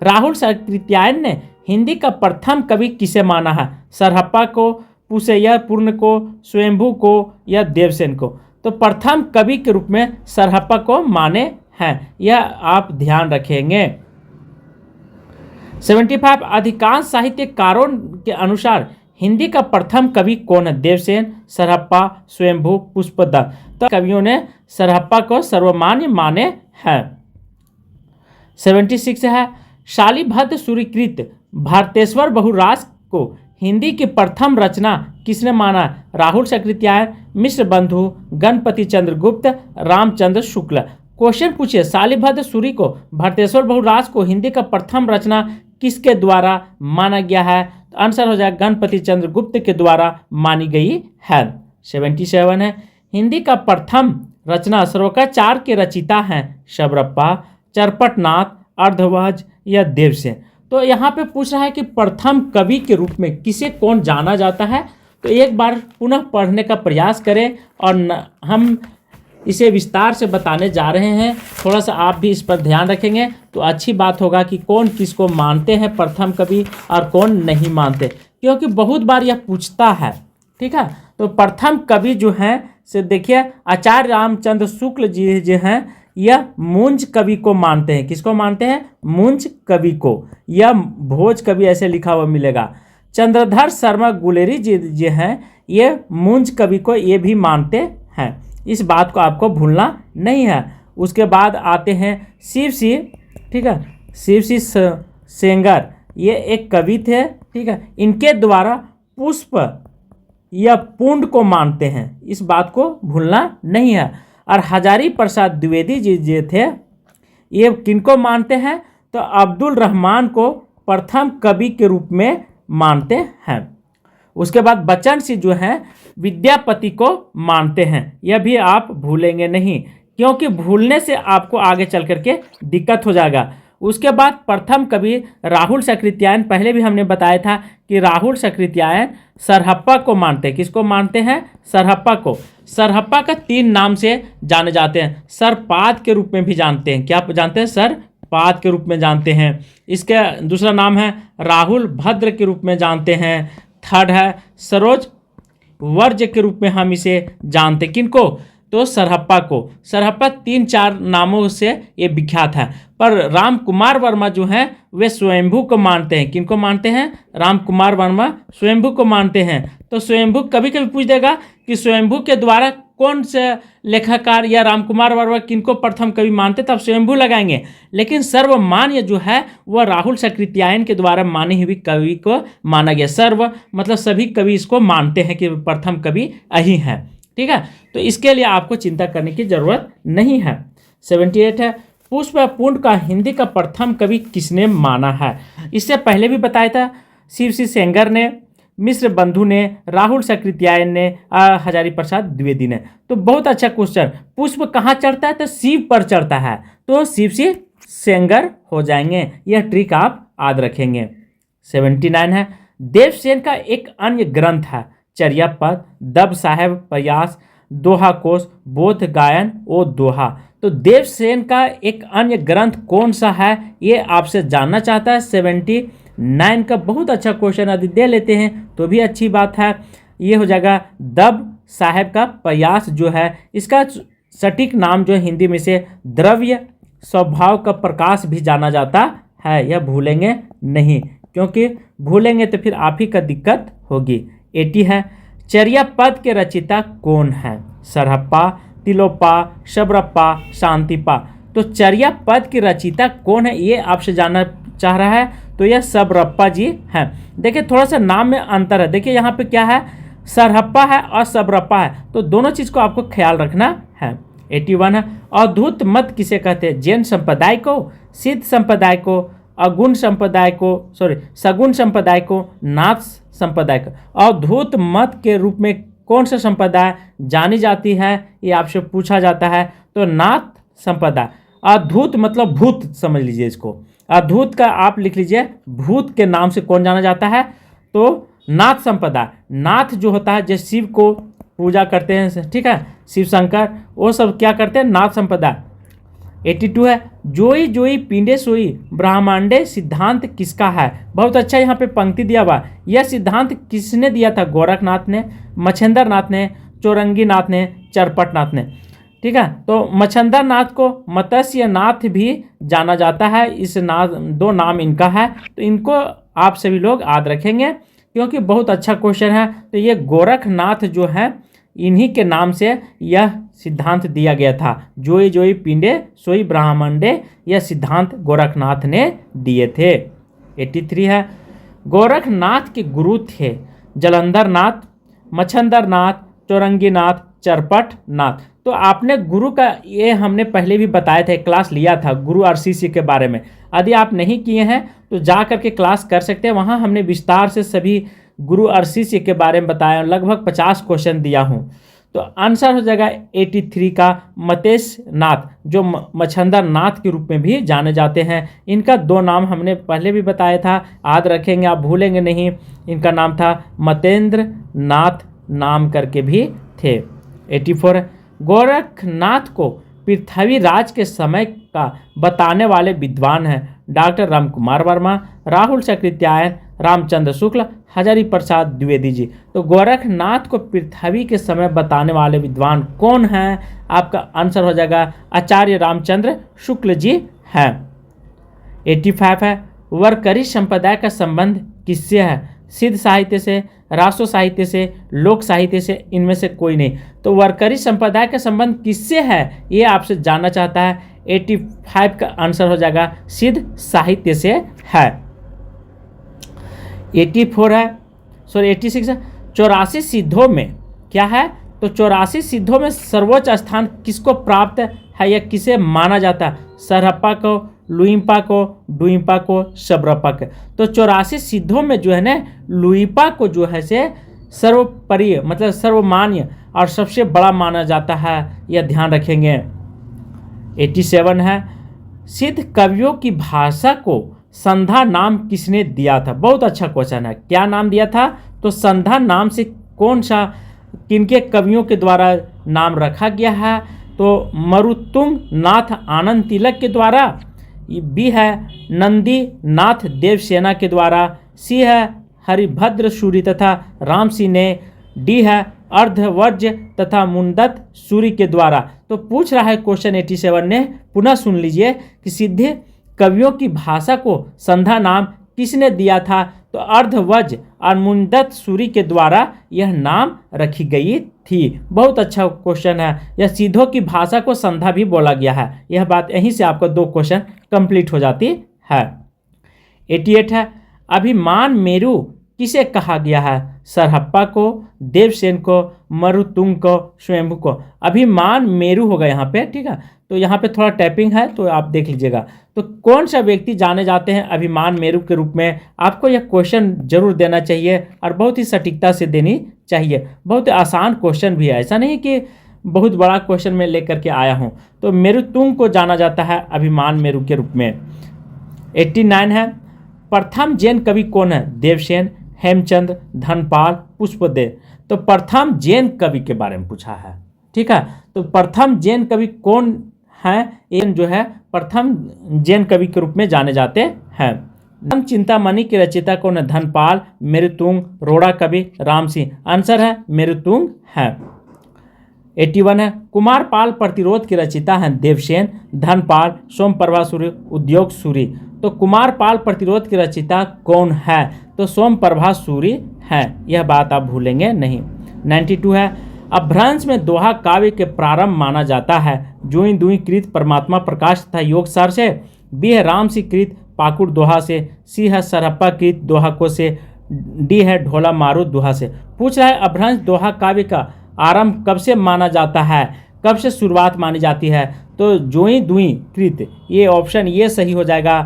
S1: राहुल सकृत्यायन ने हिंदी का प्रथम कवि किसे माना है? सरहप्पा को, पुसैया पूर्ण को, स्वयंभू को या देवसेन को? तो प्रथम कवि के रूप में सरहप्पा को माने हैं, यह आप ध्यान रखेंगे। 75, अधिकांश साहित्यकारों के अनुसार हिंदी का प्रथम कवि कौन है? देवसेन, सरहप्पा, स्वयंभू, पुष्पदत्त। तो कवियों ने सरहप्पा को सर्वमान्य माने हैं। 76 है, शालिभद्र सूरीकृत भारतेश्वर बहुरास को हिंदी की प्रथम रचना किसने माना? राहुल सकृत्यायन, मिश्र बंधु, गणपति चंद्रगुप्त, रामचंद्र शुक्ल। क्वेश्चन पूछिए, शालिभद्र सूरी को भारतेश्वर बहुरास को हिंदी का प्रथम रचना किसके द्वारा माना गया है? तो आंसर हो जाएगा गणपति चंद्रगुप्त के द्वारा मानी गई है। 77 है, हिंदी का प्रथम रचना श्लोकाचार के रचिता हैं शबरप्पा, चरपटनाथ, अर्धवज या देवसेन। तो यहाँ पे पूछ रहा है कि प्रथम कवि के रूप में किसे कौन जाना जाता है। तो एक बार पुनः पढ़ने का प्रयास करें और हम इसे विस्तार से बताने जा रहे हैं। थोड़ा सा आप भी इस पर ध्यान रखेंगे तो अच्छी बात होगा कि कौन किसको मानते हैं प्रथम कवि और कौन नहीं मानते, क्योंकि बहुत बार यह पूछता है। ठीक है, तो प्रथम कवि जो हैं से देखिए आचार्य रामचंद्र शुक्ल जी जो हैं यह मुंज कवि को मानते हैं। किसको मानते हैं? मुंज कवि को, या भोज कवि ऐसे लिखा हुआ मिलेगा। चंद्रधर शर्मा गुलेरी जी हैं, ये मुंज कवि को ये भी मानते हैं। इस बात को आपको भूलना नहीं है। उसके बाद आते हैं शिव सिंह, ठीक है, शिव सिंह सेंगर, ये एक कवि थे, ठीक है। इनके द्वारा पुष्प या पुंड को मानते हैं, इस बात को भूलना नहीं है। और हजारी प्रसाद द्विवेदी जी थे, ये किनको मानते हैं? तो अब्दुल रहमान को प्रथम कवि के रूप में मानते हैं। उसके बाद बच्चन सिंह जो हैं विद्यापति को मानते हैं। यह भी आप भूलेंगे नहीं, क्योंकि भूलने से आपको आगे चल करके दिक्कत हो जाएगा। उसके बाद प्रथम कवि राहुल सकृत्यायन, पहले भी हमने बताया था कि राहुल सकृत्यायन सरहप्पा को मानते हैं। किसको मानते हैं? सरहप्पा को। सरहप्पा का 3 नाम से जाने जाते हैं। सरपाद के रूप में भी जानते हैं। क्या जानते हैं? सरपाद के रूप में जानते हैं। इसका दूसरा नाम है राहुल भद्र के रूप में जानते हैं। थर्ड है सरोज वर्ज के रूप में हम इसे जानते हैं। किनको? तो सरहप्पा को। सरहप्पा 3-4 नामों से ये विख्यात है। पर राम कुमार वर्मा जो हैं वे स्वयंभू को मानते हैं। किनको मानते हैं? राम कुमार वर्मा स्वयंभू को मानते हैं। तो स्वयंभू कभी कभी पूछ देगा कि स्वयंभू के द्वारा कौन से लेखककार या राम कुमार वर्मा किनको प्रथम कवि मानते, तब स्वयंभू लगाएंगे। लेकिन सर्वमान्य जो है वह राहुल सकृत्यायन के द्वारा मानी हुई कवि को माना गया। सर्व मतलब सभी कवि इसको मानते हैं कि प्रथम कवि यही हैं, ठीक है। तो इसके लिए आपको चिंता करने की जरूरत नहीं है। 78 है पुष्प पुंड का हिंदी का प्रथम कवि किसने माना है? इससे पहले भी बताया था, शिव सिंह सेंगर ने, मिश्र बंधु ने, राहुल सकृत्यायन ने, हजारी प्रसाद द्विवेदी ने। तो बहुत अच्छा क्वेश्चन। पुष्प कहाँ चढ़ता है? तो शिव पर चढ़ता है, तो शिव सिंह सेंगर हो जाएंगे। यह ट्रिक आप याद रखेंगे। 79 है देवसेन का एक अन्य ग्रंथ है चर्यापद, दब साहेब प्रयास, दोहा कोश, बोध गायन ओ दोहा। तो देवसेन का एक अन्य ग्रंथ कौन सा है, ये आपसे जानना चाहता है। 79 का बहुत अच्छा क्वेश्चन यदि दे लेते हैं तो भी अच्छी बात है। ये हो जाएगा दब साहेब का प्रयास जो है, इसका सटीक नाम जो है हिंदी में से द्रव्य स्वभाव का प्रकाश भी जाना जाता है। यह भूलेंगे नहीं, क्योंकि भूलेंगे तो फिर आप ही का दिक्कत होगी। 80 है चर्यापद के रचयिता कौन है? सरहप्पा, तिलोपा, शबरप्पा, शांतिपा। तो चर्यापद की रचयिता कौन है ये आपसे जानना चाह रहा है, तो यह शबरप्पा जी हैं। देखिए थोड़ा सा नाम में अंतर है। देखिए यहाँ पे क्या है, सरहप्पा है और शबरप्पा है, तो दोनों चीज़ को आपको ख्याल रखना है। 81 है अद्भुत मत किसे कहते हैं? जैन संप्रदाय को, सिद्ध संप्रदाय को, अगुण संप्रदाय को, सगुण संप्रदाय को, नाथ संप्रदाय को। अवधूत मत के रूप में कौन सा संप्रदाय जानी जाती है, ये आपसे पूछा जाता है। तो नाथ संप्रदाय। अद्भुत मतलब भूत समझ लीजिए इसको। अद्भुत का आप लिख लीजिए भूत के नाम से कौन जाना जाता है, तो नाथ संप्रदाय। नाथ जो होता है जो शिव को पूजा करते हैं, ठीक है, शिव शंकर, वो सब क्या करते हैं? नाथ संप्रदाय। 82 है जोई जोई पिंडे सोई ब्रह्मांडे सिद्धांत किसका है? बहुत अच्छा यहाँ पे पंक्ति दिया हुआ। यह सिद्धांत किसने दिया था? गोरखनाथ ने, मच्छिंद्र नाथ ने, चौरंगी नाथ ने, चरपट नाथ ने, ठीक है। तो मच्छिंद्र नाथ को मत्स्य नाथ भी जाना जाता है। इस दो नाम इनका है, तो इनको आप सभी लोग याद रखेंगे क्योंकि बहुत अच्छा क्वेश्चन है। तो ये गोरखनाथ जो है इन्हीं के नाम से यह सिद्धांत दिया गया था। जोई जोई पिंडे सोई ब्रह्मांडे, यह सिद्धांत गोरखनाथ ने दिए थे। 83 है गोरखनाथ के गुरु थे जलंधर नाथ, मच्छिंद्र नाथ, चौरंगी नाथ, चरपट नाथ। तो आपने गुरु का ये हमने पहले भी बताया था, क्लास लिया था गुरु और शिष्य के बारे में। यदि आप नहीं किए हैं तो जा करके क्लास कर सकते हैं, वहाँ हमने विस्तार से सभी गुरु और शिष्य के बारे में बताया, लगभग 50 क्वेश्चन दिया हूँ। तो आंसर हो जाएगा 83 का मतेश नाथ, जो मच्छिंद्र नाथ के रूप में भी जाने जाते हैं। इनका 2 नाम हमने पहले भी बताया था, याद रखेंगे, आप भूलेंगे नहीं। इनका नाम था मतेंद्र नाथ नाम करके भी थे। 84 गोरखनाथ को पृथ्वीराज के समय का बताने वाले विद्वान हैं डॉक्टर रामकुमार वर्मा, राहुल सकृत्यायन, रामचंद्र शुक्ल, हजारी प्रसाद द्विवेदी जी। तो गोरखनाथ को पृथ्वी के समय बताने वाले विद्वान कौन हैं? आपका आंसर हो जाएगा आचार्य रामचंद्र शुक्ल जी हैं। 85 है, वरकरी संप्रदाय का संबंध किससे है? सिद्ध साहित्य से, राष्ट्र साहित्य से, लोक साहित्य से, इनमें से कोई नहीं। तो वरकरी संप्रदाय का संबंध किससे है ये आपसे जानना चाहता है। 85 का आंसर हो जाएगा सिद्ध साहित्य से है। 84 है, सॉरी 86 है, 84 सिद्धों में क्या है? तो 84 सिद्धों में सर्वोच्च स्थान किसको प्राप्त है या किसे माना जाता है? सरहप्पा को, लुइपा को, डुइपा को, शबरपा को। तो 84 सिद्धों में जो है ना, लुइपा को जो है से सर्वोपरि मतलब सर्वमान्य और सबसे बड़ा माना जाता है, यह ध्यान रखेंगे। 87 है, सिद्ध कवियों की भाषा को संधा नाम किसने दिया था? बहुत अच्छा क्वेश्चन है। क्या नाम दिया था? तो संधा नाम से कौन सा, किनके कवियों के द्वारा नाम रखा गया है? तो मरुतुंग नाथ आनंद तिलक के द्वारा, बी है नंदी नाथ देवसेना के द्वारा, सी है हरिभद्र सूरी तथा राम सिंह ने, डी है अर्धवर्ज तथा मुंदत सूरी के द्वारा। तो पूछ रहा है क्वेश्चन 87 ने, पुनः सुन लीजिए कि सिद्ध कवियों की भाषा को संधा नाम किसने दिया था? तो अर्धवज और मुंदत सूरी के द्वारा यह नाम रखी गई थी। बहुत अच्छा क्वेश्चन है। यह सिद्धों की भाषा को संधा भी बोला गया है। यह बात यहीं से आपका 2 क्वेश्चन कंप्लीट हो जाती है। 88 है, अभिमान मेरु किसे कहा गया है? सरहप्पा को, देवसेन को, मरुतुंग को, स्वयंभू को। अभिमान मेरु होगा यहाँ पे, ठीक है। तो यहाँ पे थोड़ा टैपिंग है तो आप देख लीजिएगा। तो कौन सा व्यक्ति जाने जाते हैं अभिमान मेरु के रूप में? आपको यह क्वेश्चन जरूर देना चाहिए और बहुत ही सटीकता से देनी चाहिए। बहुत आसान क्वेश्चन भी है, ऐसा नहीं कि बहुत बड़ा क्वेश्चन मैं लेकर के आया हूँ। तो मेरुतुंग को जाना जाता है अभिमान मेरु के रूप में। 89 है, प्रथम जैन कवि कौन है? देवसेन, हेमचंद्र, धनपाल, पुष्पदेव। तो प्रथम जैन कवि के बारे में पूछा है, ठीक है। तो प्रथम जैन कवि कौन है? ये जो है प्रथम जैन कवि के रूप में जाने जाते हैं। चिंतामणि के रचयिता कौन है? धनपाल, मेरुतुंग, रोड़ा कवि, राम सिंह। आंसर है मेरुतुंग है। 81 है, कुमारपाल प्रतिरोध के रचयिता हैं देवसेन, धनपाल, सोमप्रभा सूरी, उद्योग सूरी। तो कुमारपाल प्रतिरोध के रचयिता कौन है? तो सोमप्रभा सूरी है। यह बात आप भूलेंगे नहीं। 92 है, अभ्रंश में दोहा काव्य के प्रारंभ माना जाता है। जुई दुई कृत परमात्मा प्रकाश तथा योग सार से, बी है राम सी कृत पाकुड़ दोहा से, सी है सरहप्पा कृत दोहा को से, डी है ढोला मारू दोहा से। पूछ रहा है अभ्रंश दोहा काव्य का आरंभ कब से माना जाता है, कब से शुरुआत मानी जाती है? तो जुई दुई कृत, ये ऑप्शन ये सही हो जाएगा,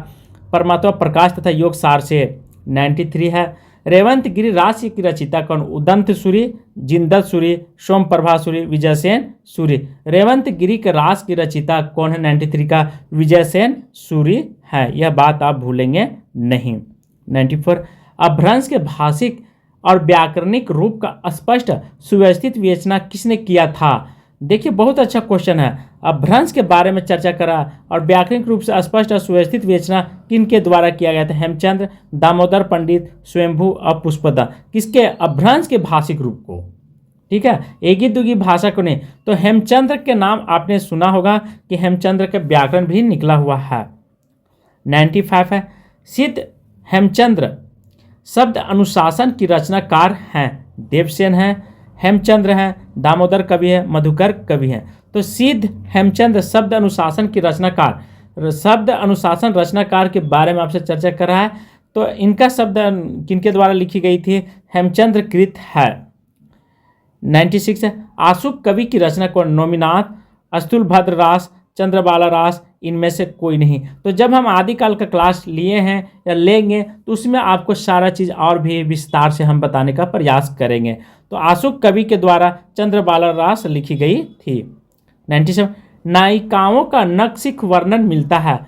S1: परमात्मा प्रकाश तथा योग सार से। 93 है, रेवंत गिरि राशि की रचयिता कौन? उदंत सूरी, जिंदत सूरी, सोमप्रभा सूरी, विजयसेन सूरी। रेवंत गिरि के रास की रचयिता कौन है? 93 का विजयसेन सूरी है। यह बात आप भूलेंगे नहीं। 94, अभ्रंश के भाषिक और व्याकरणिक रूप का स्पष्ट सुव्यवस्थित विवेचना किसने किया था? देखिए बहुत अच्छा क्वेश्चन है। अभ्रंश के बारे में चर्चा करा और व्याकरणिक रूप से स्पष्ट और सुव्यवस्थित विवेचना किनके द्वारा किया गया था? हेमचंद्र, दामोदर पंडित, स्वयंभू और पुष्पदा। किसके? अभ्रंश के भाषिक रूप को, ठीक है, एकी दुगी भाषा को नहीं। तो हेमचंद्र के नाम आपने सुना होगा कि हेमचंद्र का व्याकरण भी निकला हुआ है। 95 है, सिद्ध हेमचंद्र शब्द अनुशासन की रचनाकार हैं। देवसेन है, हेमचंद्र हैं, दामोदर कवि है, मधुकर कवि हैं। तो सिद्ध हेमचंद्र शब्द अनुशासन की रचनाकार, शब्द अनुशासन रचनाकार के बारे में आपसे चर्चा कर रहा है। तो इनका शब्द किनके द्वारा लिखी गई थी? हेमचंद्र कृत है। 96 है, आशुक कवि की रचना कौन? नौमिनाथ, स्थूलभद्र रास, चंद्रबाला रास, इनमें से कोई नहीं। तो जब हम आदिकाल का क्लास लिए हैं या लेंगे तो उसमें आपको सारा चीज़ और भी विस्तार से हम बताने का प्रयास करेंगे। तो आशुक कवि के द्वारा चंद्रबाला रास लिखी गई थी। 97, नायिकाओं का नक्सिक वर्णन मिलता है।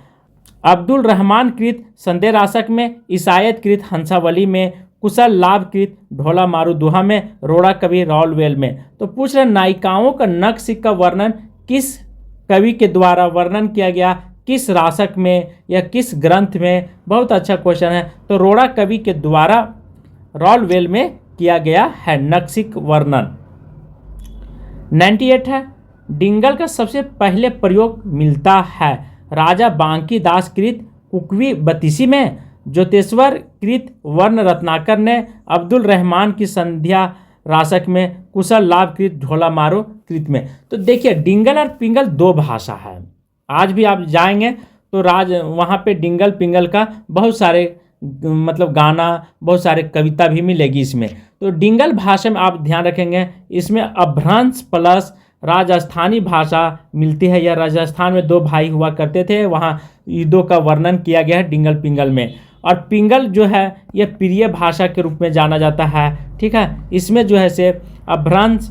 S1: अब्दुल रहमान कृत संदेह रासक में, ईसायत कृत हंसावली में, कुशल लाभ कृत ढोला मारू दोहा में, रोड़ा कवि राउलवेल में। तो पूछ रहे नायिकाओं का नक्सिक का वर्णन किस कवि के द्वारा वर्णन किया गया, किस रासक में या किस ग्रंथ में? बहुत अच्छा क्वेश्चन है। तो रोड़ा कवि के द्वारा रॉलवेल में किया गया है नक्सिक वर्णन। 98 है, डिंगल का सबसे पहले प्रयोग मिलता है राजा बांकी दास कृत कुकवी बतीसी में, ज्योतेश्वर कृत वर्ण रत्नाकर ने अब्दुल रहमान की संध्या रासक में, कुशल लाभ कृत ढोला मारो कृत में। तो देखिए डिंगल और पिंगल दो भाषा है। आज भी आप जाएंगे तो वहाँ पे डिंगल पिंगल का बहुत सारे मतलब गाना, बहुत सारे कविता भी मिलेगी इसमें। तो डिंगल भाषा में आप ध्यान रखेंगे इसमें अभ्रंश प्लस राजस्थानी भाषा मिलती है। यह राजस्थान में दो भाई हुआ करते थे, वहाँ युद्धों का वर्णन किया गया है डिंगल पिंगल में। और पिंगल जो है यह प्रिय भाषा के रूप में जाना जाता है। ठीक है, इसमें जो है से अभ्रंश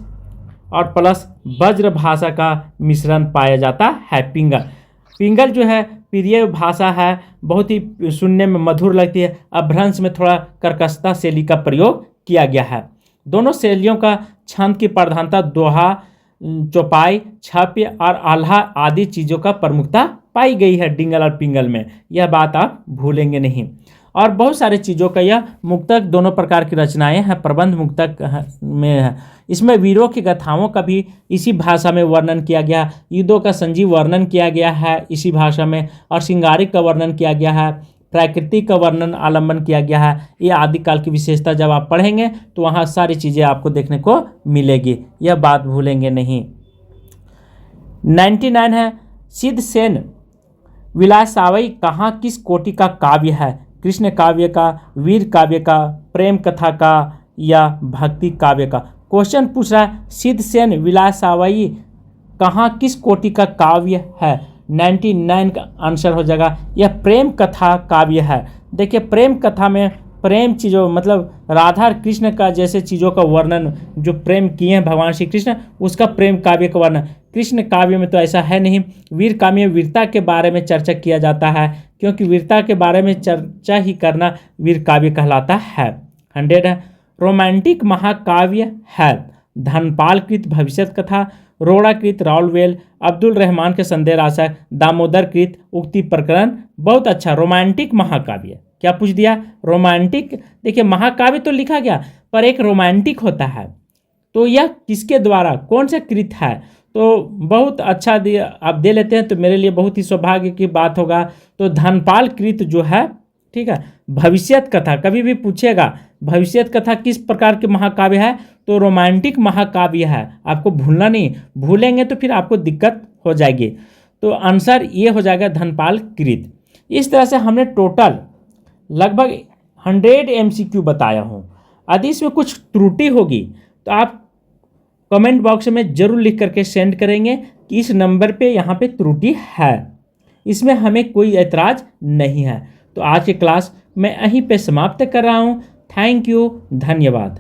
S1: और प्लस वज्र भाषा का मिश्रण पाया जाता है। पिंगल जो है प्रिय भाषा है, बहुत ही सुनने में मधुर लगती है। अभ्रंश में थोड़ा कर्कशता शैली का प्रयोग किया गया है। दोनों शैलियों का छंद की प्रधानता, दोहा, चौपाई, छप्य और आल्हा आदि चीज़ों का प्रमुखता पाई गई है डिंगल और पिंगल में। यह बात आप भूलेंगे नहीं। और बहुत सारी चीज़ों का यह मुक्तक, दोनों प्रकार की रचनाएं हैं, प्रबंध मुक्तक में है। इसमें वीरों की गाथाओं का भी इसी भाषा में वर्णन किया गया, युद्धों का संजीव वर्णन किया गया है इसी भाषा में, और श्रृंगारिक का वर्णन किया गया है, प्राकृतिक का वर्णन आलम्बन किया गया है। ये आदिकाल की विशेषता जब आप पढ़ेंगे तो वहाँ सारी चीज़ें आपको देखने को मिलेगी, यह बात भूलेंगे नहीं। 99 है, सिद्ध सेन विलासावई कहाँ किस कोटि का काव्य है? कृष्ण काव्य का, वीर काव्य का, प्रेम कथा का या भक्ति काव्य का? क्वेश्चन पूछ रहा है सिद्ध सेन विलासावई कहाँ किस कोटि का काव्य है? 99 का आंसर हो जाएगा यह प्रेम कथा काव्य है। देखिए प्रेम कथा में प्रेम चीज़ों मतलब राधा और कृष्ण का जैसे चीज़ों का वर्णन जो प्रेम किए हैं भगवान श्री कृष्ण, उसका प्रेम काव्य का वर्णन। कृष्ण काव्य में तो ऐसा है नहीं। वीर काव्य में वीरता के बारे में चर्चा किया जाता है, क्योंकि वीरता के बारे में चर्चा ही करना वीर काव्य कहलाता है। 100 है, रोमांटिक महाकाव्य है धनपाल कृत भविष्यत कथा, रोड़ा कृत राउलवेल, अब्दुल रहमान के संदेह रासक, दामोदर कृत उक्ति प्रकरण। बहुत अच्छा, रोमांटिक महाकाव्य। क्या पूछ दिया? रोमांटिक। देखिए महाकाव्य तो लिखा गया पर एक रोमांटिक होता है, तो यह किसके द्वारा कौन सा कृत है? तो बहुत अच्छा आप दे लेते हैं तो मेरे लिए बहुत ही सौभाग्य की बात होगा। तो धनपाल कृत जो है, ठीक है, भविष्यत कथा कभी भी पूछेगा भविष्यत कथा किस प्रकार के महाकाव्य है, तो रोमांटिक महाकाव्य है। आपको भूलना नहीं, भूलेंगे तो फिर आपको दिक्कत हो जाएगी। तो आंसर ये हो जाएगा धनपाल कृत। इस तरह से हमने टोटल लगभग 100 MCQ बताया हूँ। यदि इसमें कुछ त्रुटि होगी तो आप कमेंट बॉक्स में ज़रूर लिख करके सेंड करेंगे कि इस नंबर पे यहाँ पे त्रुटि है, इसमें हमें कोई ऐतराज़ नहीं है। तो आज की क्लास मैं यहीं पे समाप्त कर रहा हूँ। थैंक यू, धन्यवाद।